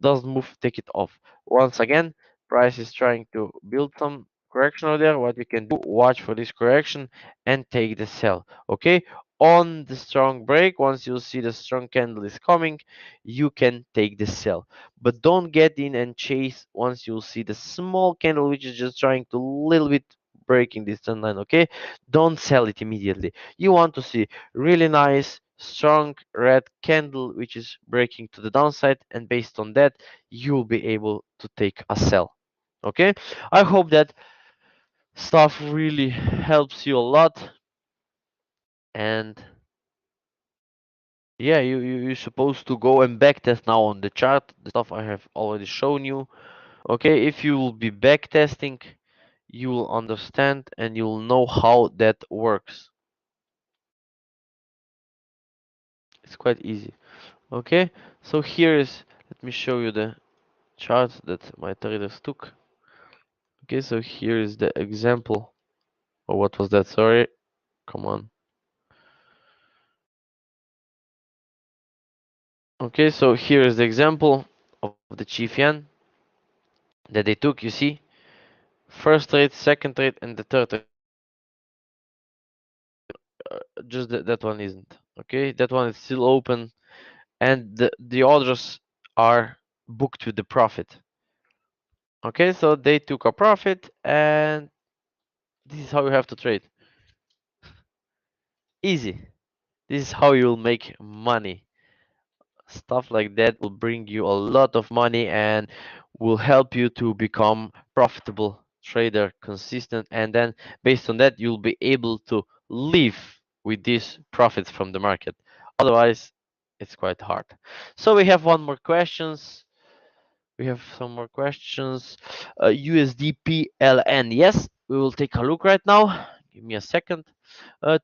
doesn't move, take it off. Once again, price is trying to build some correction over there. What you can do, watch for this correction and take the sell. Okay, on the strong break, once you see the strong candle is coming, you can take the sell, but don't get in and chase once you see the small candle which is just trying to little bit breaking this trend line. Okay, don't sell it immediately. You want to see really nice strong red candle which is breaking to the downside, and based on that you'll be able to take a sell. Okay, I hope that stuff really helps you a lot. And yeah, you're supposed to go and backtest now on the chart the stuff I have already shown you. Okay, if you will be backtesting, you will understand and you'll know how that works. It's quite easy. Okay, so here is, let me show you the chart that my traders took. Okay, so here is the example. Oh, what was that? Sorry, come on. Okay, so here is the example of the chief yen that they took. You see, first trade, second trade, and the third trade. Just that one isn't. Okay, that one is still open. and the others are booked with the profit. Okay, so they took a profit, and this is how you have to trade. Easy. This is how you'll make money. Stuff like that will bring you a lot of money and will help you to become profitable trader, consistent, and then based on that you'll be able to live with these profits from the market. Otherwise, it's quite hard. So we have one more questions. We have some more questions. USD Yes, we will take a look right now. Give me a second.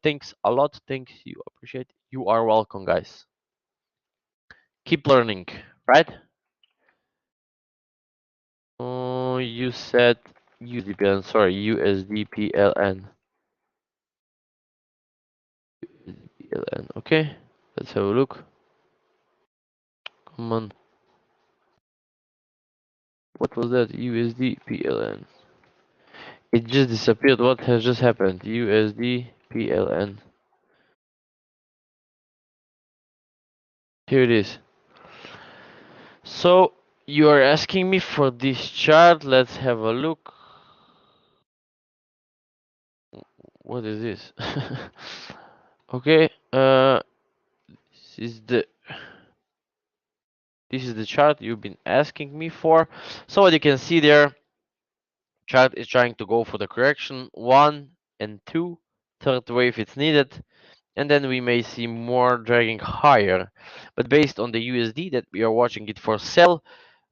Thanks a lot. Thanks. You appreciate. You are welcome, guys. Keep learning, right? You said USDPLN. Sorry, USDPLN. PLN. Okay, let's have a look. Come on. What was that? USDPLN. It just disappeared. What has just happened? USDPLN. Here it is. So you are asking me for this chart. Let's have a look. What is this? Okay. This is the this is the chart you've been asking me for. So what you can see there, chart is trying to go for the correction 1 and 2, third wave it's needed, and then we may see more dragging higher. But based on the USD that we are watching it for sell,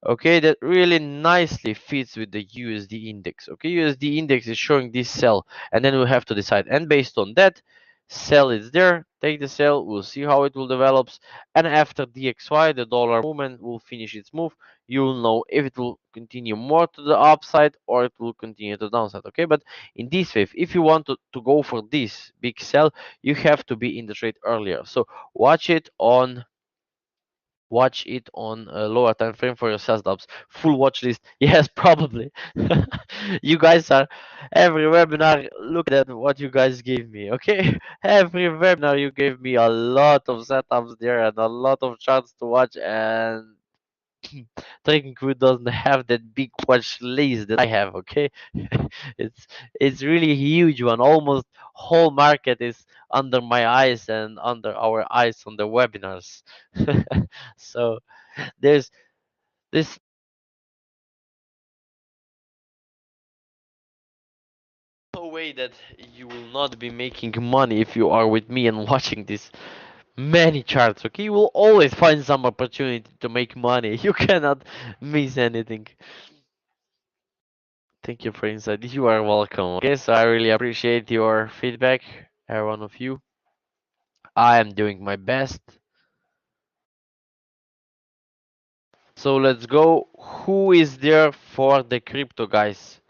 okay, that really nicely fits with the USD index. Okay, USD index is showing this sell, and then we have to decide. And based on that, sell is there, take the sell, we'll see how it will develops. And after DXY, the dollar movement will finish its move. You'll know if it will continue more to the upside or it will continue to the downside. Okay, but in this wave, if you want to go for this big sell, you have to be in the trade earlier. So watch it on a lower time frame for your sales dubs. Full watch list. Yes, probably. You guys are every webinar. Look at what you guys gave me. Okay, every webinar you gave me a lot of setups there and a lot of charts to watch. And Trading Crew doesn't have that big watch list that I have. Okay, it's it's really a huge one. Almost whole market is under my eyes and under our eyes on the webinars. So there's this no way that you will not be making money if you are with me and watching this many charts. Okay, you will always find some opportunity to make money. You cannot miss anything. Thank you for insight. You are welcome. Okay, so I really appreciate your feedback, every one of you. I am doing my best. So let's go. Who is there for the crypto, guys?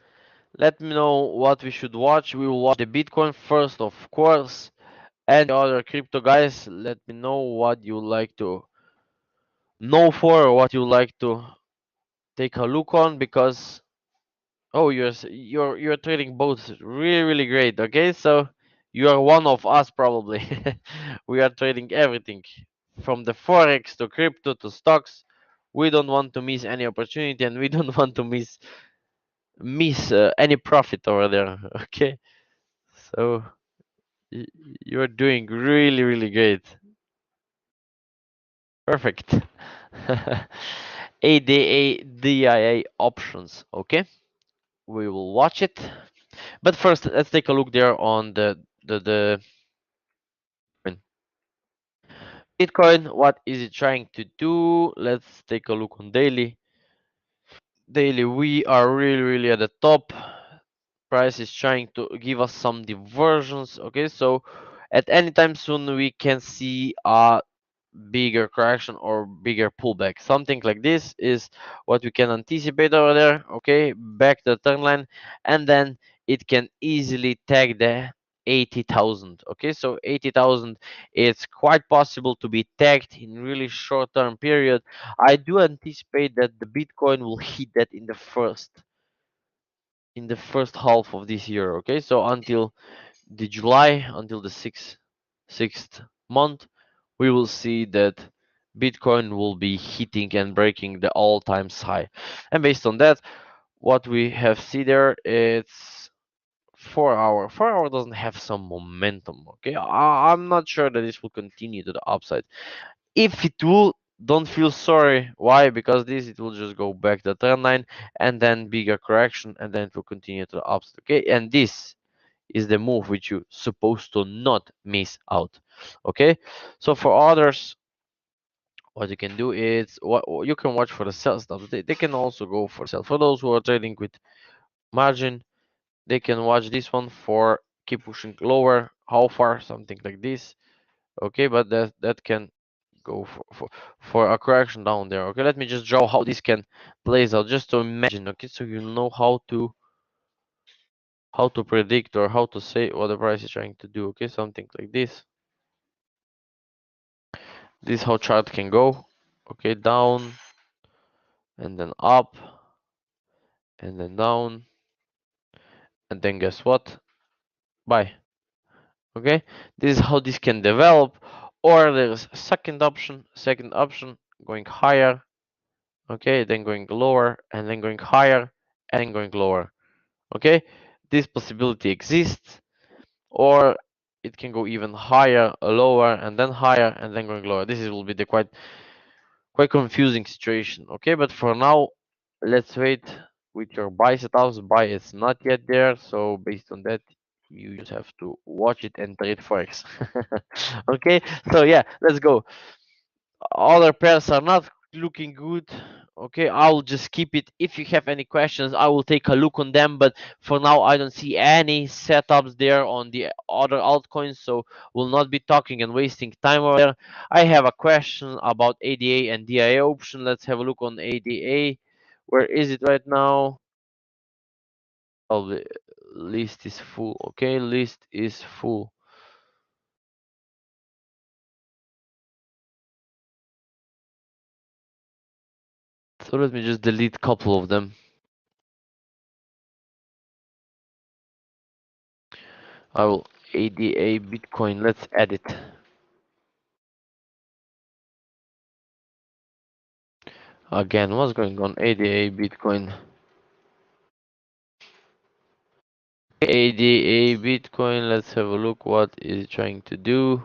Let me know what we should watch. We will watch the Bitcoin first, of course, and the other crypto, guys. Let me know what you like to know for, or what you like to take a look on, because oh, you're trading both really really great. Okay, so you are one of us probably. We are trading everything from the forex to crypto to stocks. We don't want to miss any opportunity, and we don't want to miss any profit over there. Okay, so y- you're doing really really great. Perfect. ADA options. Okay, we will watch it. But first, let's take a look there on the Bitcoin. What is it trying to do? Let's take a look on daily. Daily, we are really really at the top. Price is trying to give us some diversions. Okay, so at any time soon we can see a bigger correction or bigger pullback. Something like this is what we can anticipate over there. Okay, back to the trend line, and then it can easily tag the 80,000. Okay, so 80,000, it's quite possible to be tagged in really short term period. I do anticipate that the Bitcoin will hit that in the first half of this year. Okay, so until the July, until the sixth month, we will see that Bitcoin will be hitting and breaking the all-time high. And based on that, what we have see there, it's 4 hour. 4 hour doesn't have some momentum. Okay, I'm not sure that this will continue to the upside. If it will, don't feel sorry. Why? Because this it will just go back the trend line and then bigger correction and then it will continue to the upside. Okay, and this is the move which you're supposed to not miss out. Okay, so for others, what you can do is what you can watch for the sell stops. They can also go for sell. For those who are trading with margin, they can watch this one for keep pushing lower. How far? Something like this. Okay, but that can go for a correction down there. Okay, let me just draw how this can plays out just to imagine. Okay, so you know how to predict or how to say what the price is trying to do. Okay, something like this. This is how chart can go. Okay, down and then up and then down and then guess what? Buy. Okay, this is how this can develop. Or there's second option going higher. Okay, then going lower and then going higher and then going lower. Okay, this possibility exists. Or it can go even higher, lower, and then going lower. This will be the quite confusing situation. Okay, but for now, let's wait with your buy setups. Buy is not yet there, so based on that, you just have to watch it and trade forex. Okay, so yeah, let's go. Other pairs are not looking good. Okay, I'll just keep it. If you have any questions, I will take a look on them, but for now I don't see any setups there on the other altcoins, so we'll not be talking and wasting time over there. I have a question about ADA and DIA option. Let's have a look on ADA. Where is it right now? Oh, the list is full. Okay, list is full. So let me just delete a couple of them. I will ADA Bitcoin. Let's add it. Again, what's going on? ADA Bitcoin. ADA Bitcoin. Let's have a look. What is it trying to do?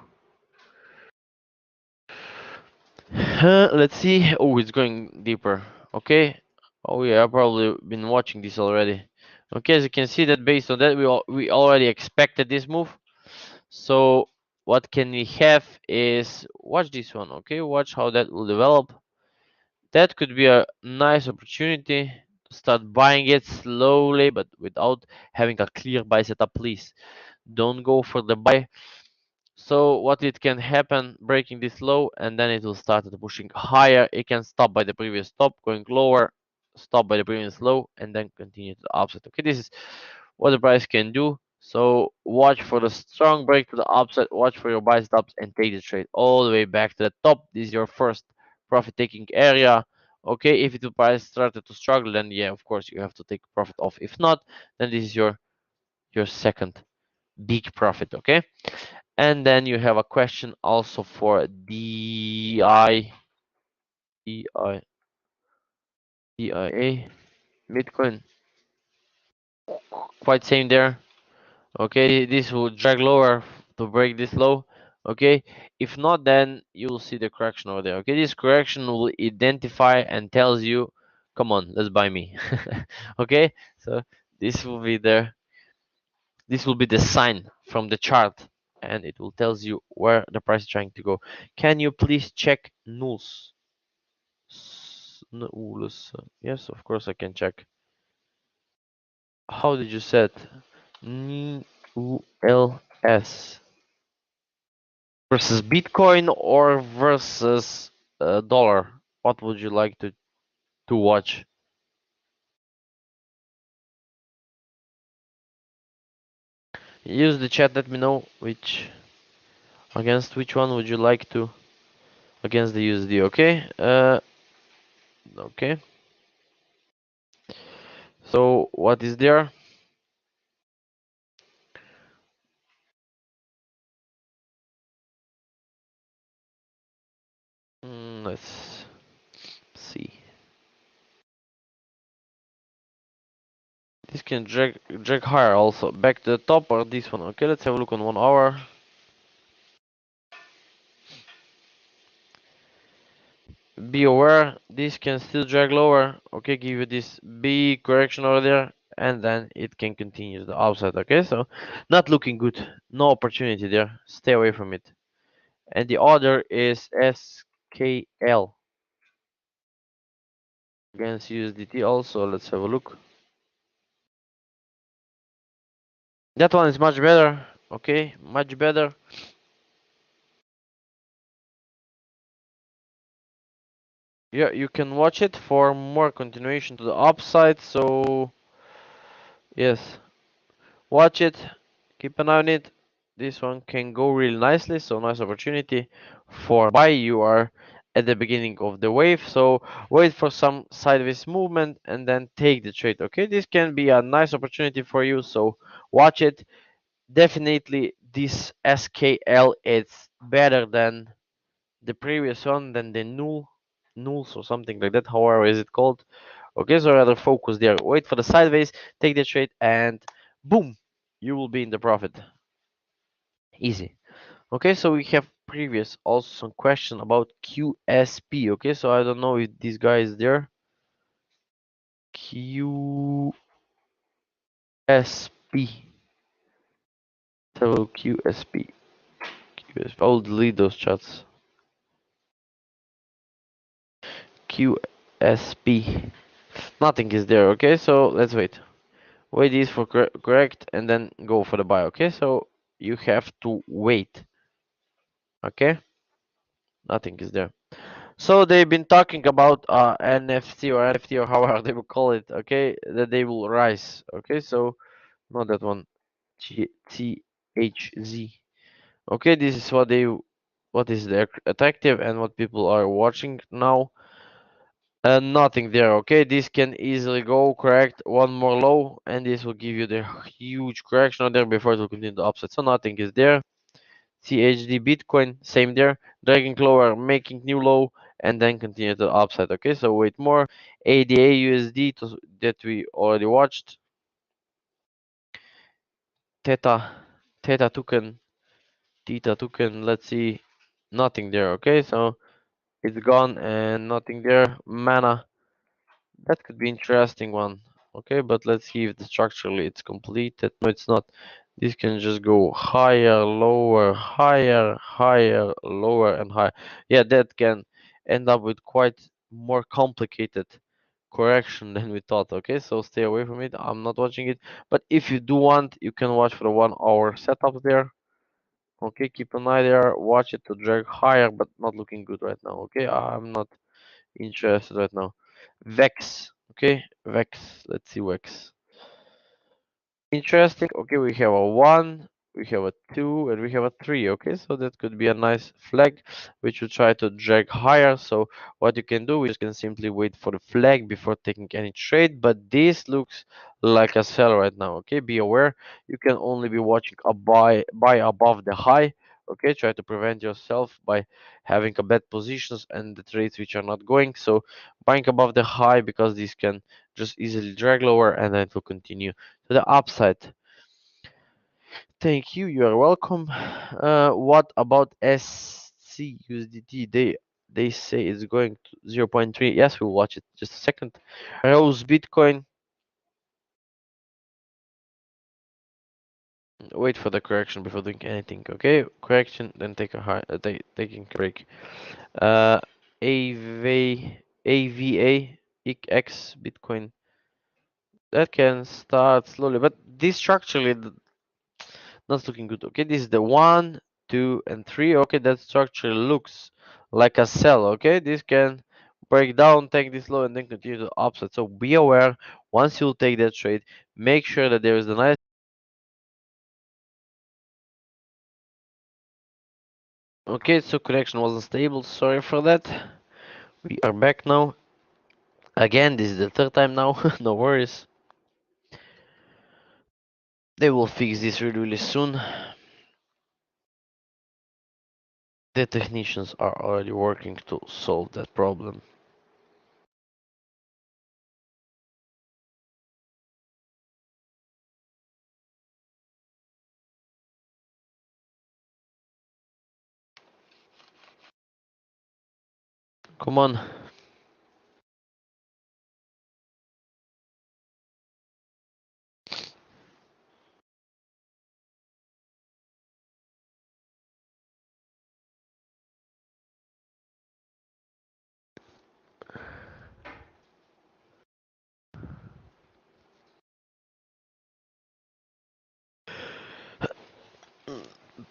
Let's see. Oh, it's going deeper. Okay. Oh yeah, I've probably been watching this already. Okay, as you can see that based on that, we already expected this move. So what can we have is watch this one. Okay, watch how that will develop. That could be a nice opportunity to start buying it slowly, but without having a clear buy setup. Please don't go for the buy. So what it can happen, breaking this low, and then it will start pushing higher. It can stop by the previous stop, going lower, stop by the previous low, and then continue to the upside. Okay, this is what the price can do. So watch for the strong break to the upside, watch for your buy stops, and take the trade all the way back to the top. This is your first profit taking area. Okay, if the price started to struggle, then yeah, of course you have to take profit off. If not, then this is your second big profit. Okay, and then you have a question also for DI, DIA, Bitcoin. Quite same there. Okay, this will drag lower to break this low. Okay, if not, then you will see the correction over there. Okay, this correction will identify and tells you, come on, let's buy me. Okay, so this will be the sign from the chart, and it will tells you where the price is trying to go. Can you please check nulls? Nulls. Yes, of course I can check. How did you set NULS versus Bitcoin or versus dollar? What would you like to watch? Use the chat. Let me know against which one would you like to against the USD. Okay. Okay. So what is there? Let's see. This can drag higher also. Back to the top or this one. Okay, let's have a look on 1 hour. Be aware, this can still drag lower. Okay, give you this big correction over there, and then it can continue to the upside. Okay, so not looking good. No opportunity there. Stay away from it. And the other is SKL against USDT also. Let's have a look. That one is much better. Okay, much better. Yeah, you can watch it for more continuation to the upside. So yes, watch it. Keep an eye on it. This one can go really nicely. So nice opportunity for buy. You are at the beginning of the wave. So wait for some sideways movement and then take the trade. Okay, this can be a nice opportunity for you. So watch it. Definitely this SKL is better than the previous one, than the nulls or something like that. However, is it called? Okay, so rather focus there. Wait for the sideways, take the trade, and boom, you will be in the profit. Easy. Okay, so we have previous also some question about QSP. Okay, so I don't know if this guy is there. QSP. So QSP. QSP. I'll delete those chats. QSP. Nothing is there. Okay, so let's wait. Wait this for correct and then go for the buy. Okay, so you have to wait. Okay, nothing is there. So they've been talking about NFC or NFT or however they will call it. Okay, that they will rise. Okay, so not that one. THZ. Okay, this is what is the attractive and what people are watching now. Nothing there. Okay, this can easily go correct one more low, and this will give you the huge correction on there before it will continue the upside. So nothing is there. CHD Bitcoin, same there, dragging lower, making new low, and then continue to the upside. Okay, so wait more. ADA USD that we already watched. Theta, Theta token, Theta token. Let's see, nothing there. Okay, so it's gone and nothing there. Mana, that could be interesting one. Okay, but let's see if the structurally it's completed. No, it's not. This can just go higher, lower, higher, higher, lower, and higher. Yeah, that can end up with quite more complicated correction than we thought. Okay, so stay away from it. I'm not watching it. But if you do want, you can watch for the 1 hour setup there. Okay, keep an eye there. Watch it to drag higher, but not looking good right now. Okay, I'm not interested right now. Vex. Okay, Vex. Let's see Vex. Interesting. Okay, we have a 1, we have a 2, and we have a 3. Okay, so that could be a nice flag, which will try to drag higher. So what you can do is you can simply wait for the flag before taking any trade. But this looks like a sell right now. Okay, be aware. You can only be watching a buy above the high. Okay, try to prevent yourself by having a bad positions and the trades which are not going. So buying above the high because this can just easily drag lower and then it will continue to the upside. Thank you. You are welcome. What about SCUSDT? They say it's going to 0.3. Yes, we'll watch it. Just a second. Rose Bitcoin. Wait for the correction before doing anything. Okay, correction, then take a high. Taking a break. Uh, AVA X Bitcoin. That can start slowly, but this structurally not looking good. Okay, this is the 1, 2, and 3. Okay, that structure looks like a cell. Okay, this can break down, take this low, and then continue to upside. So be aware. Once you take that trade, make sure that there is a nice. Okay, so connection wasn't stable. Sorry for that. We are back now. Again, this is the third time now. No worries. They will fix this really, really soon. The technicians are already working to solve that problem. Come on.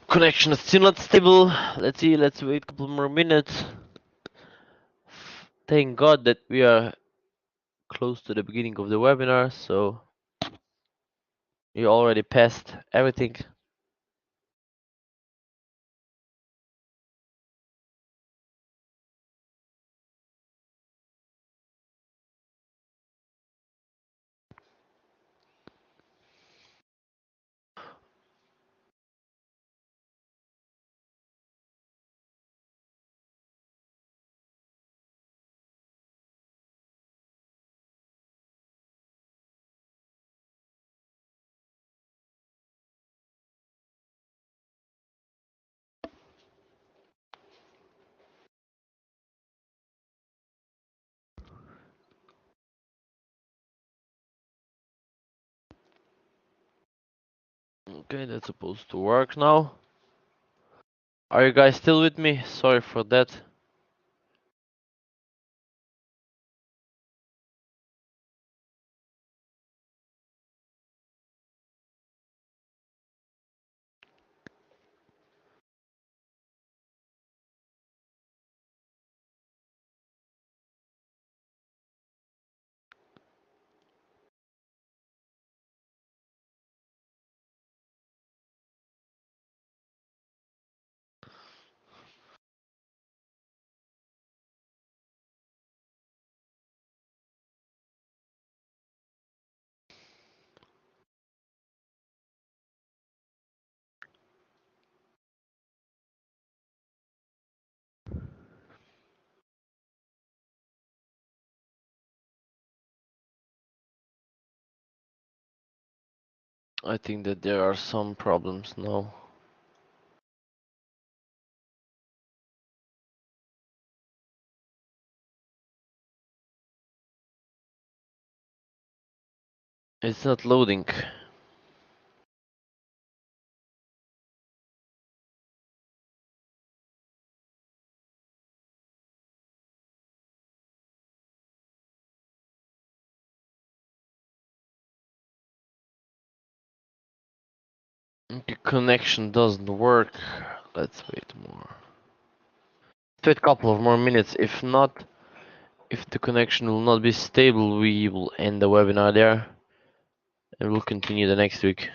Connection is still not stable. Let's see, let's wait a couple more minutes. Thank God that we are close to the beginning of the webinar, so we already passed everything. Okay, that's supposed to work now. Are you guys still with me? Sorry for that. I think that there are some problems now. It's not loading. The connection doesn't work. Let's wait more. Wait a couple of more minutes. If not, if the connection will not be stable, we will end the webinar there and we'll continue the next week.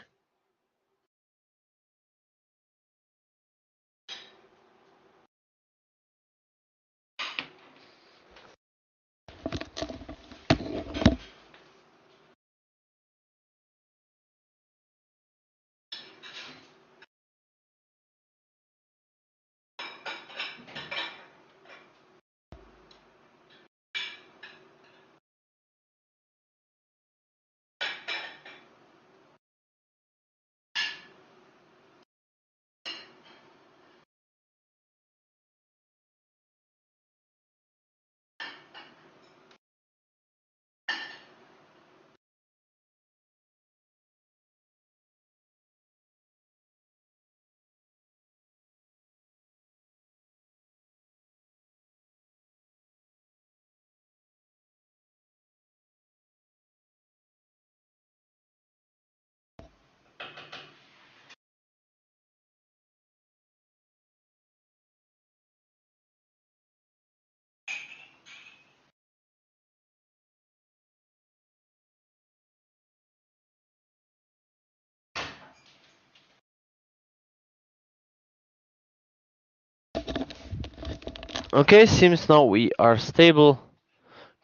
Okay, seems now we are stable.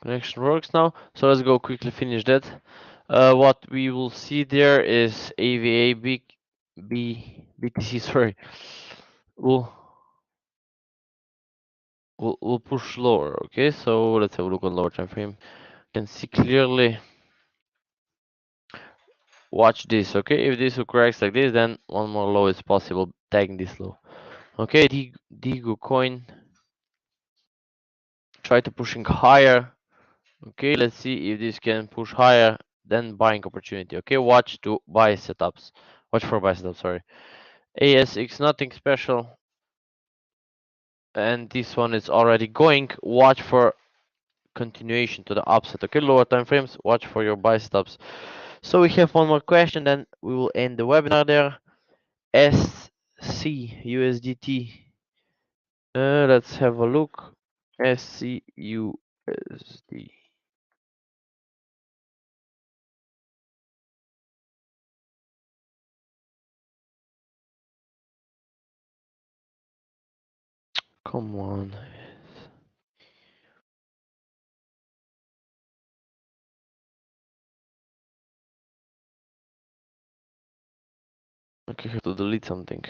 Connection works now. So let's go quickly finish that. What we will see there is AVA BTC, sorry. Will will push lower. Okay, so let's have a look on lower time frame. You can see clearly. Watch this. Okay, if this corrects like this, then one more low is possible. Tagging this low. Okay, Digo coin. Try to pushing higher. Okay, let's see if this can push higher. Then buying opportunity. Okay, watch to buy setups. Watch for buy setups. Sorry. ASX nothing special. And this one is already going. Watch for continuation to the upside. Okay, lower time frames. Watch for your buy stops. So we have one more question, then we will end the webinar there. SC USDT. Let's have a look. SCUSD. Come on. Okay, I have to delete something.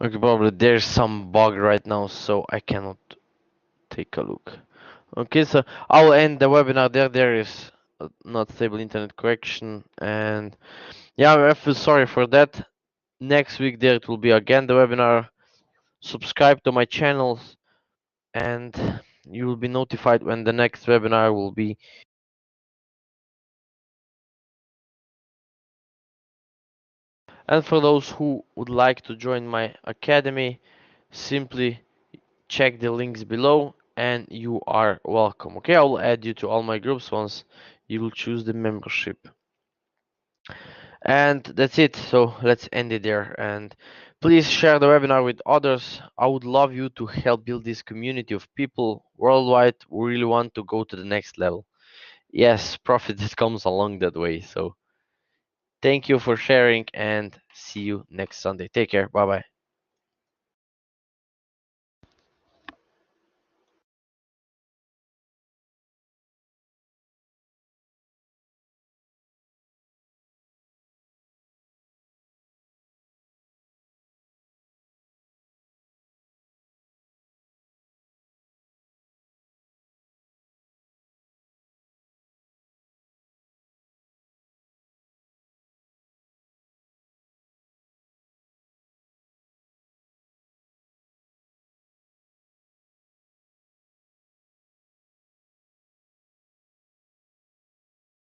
Okay, probably there's some bug right now, so I cannot take a look. Okay, so I'll end the webinar there. There is not stable internet connection, and yeah, I feel sorry for that. Next week there it will be again the webinar. Subscribe to my channels, and you will be notified when the next webinar will be. And for those who would like to join my academy, simply check the links below and you are welcome. Okay, I will add you to all my groups once you will choose the membership. And that's it. So let's end it there. And please share the webinar with others. I would love you to help build this community of people worldwide who really want to go to the next level. Yes, profit just comes along that way. So thank you for sharing and see you next Sunday. Take care. Bye bye.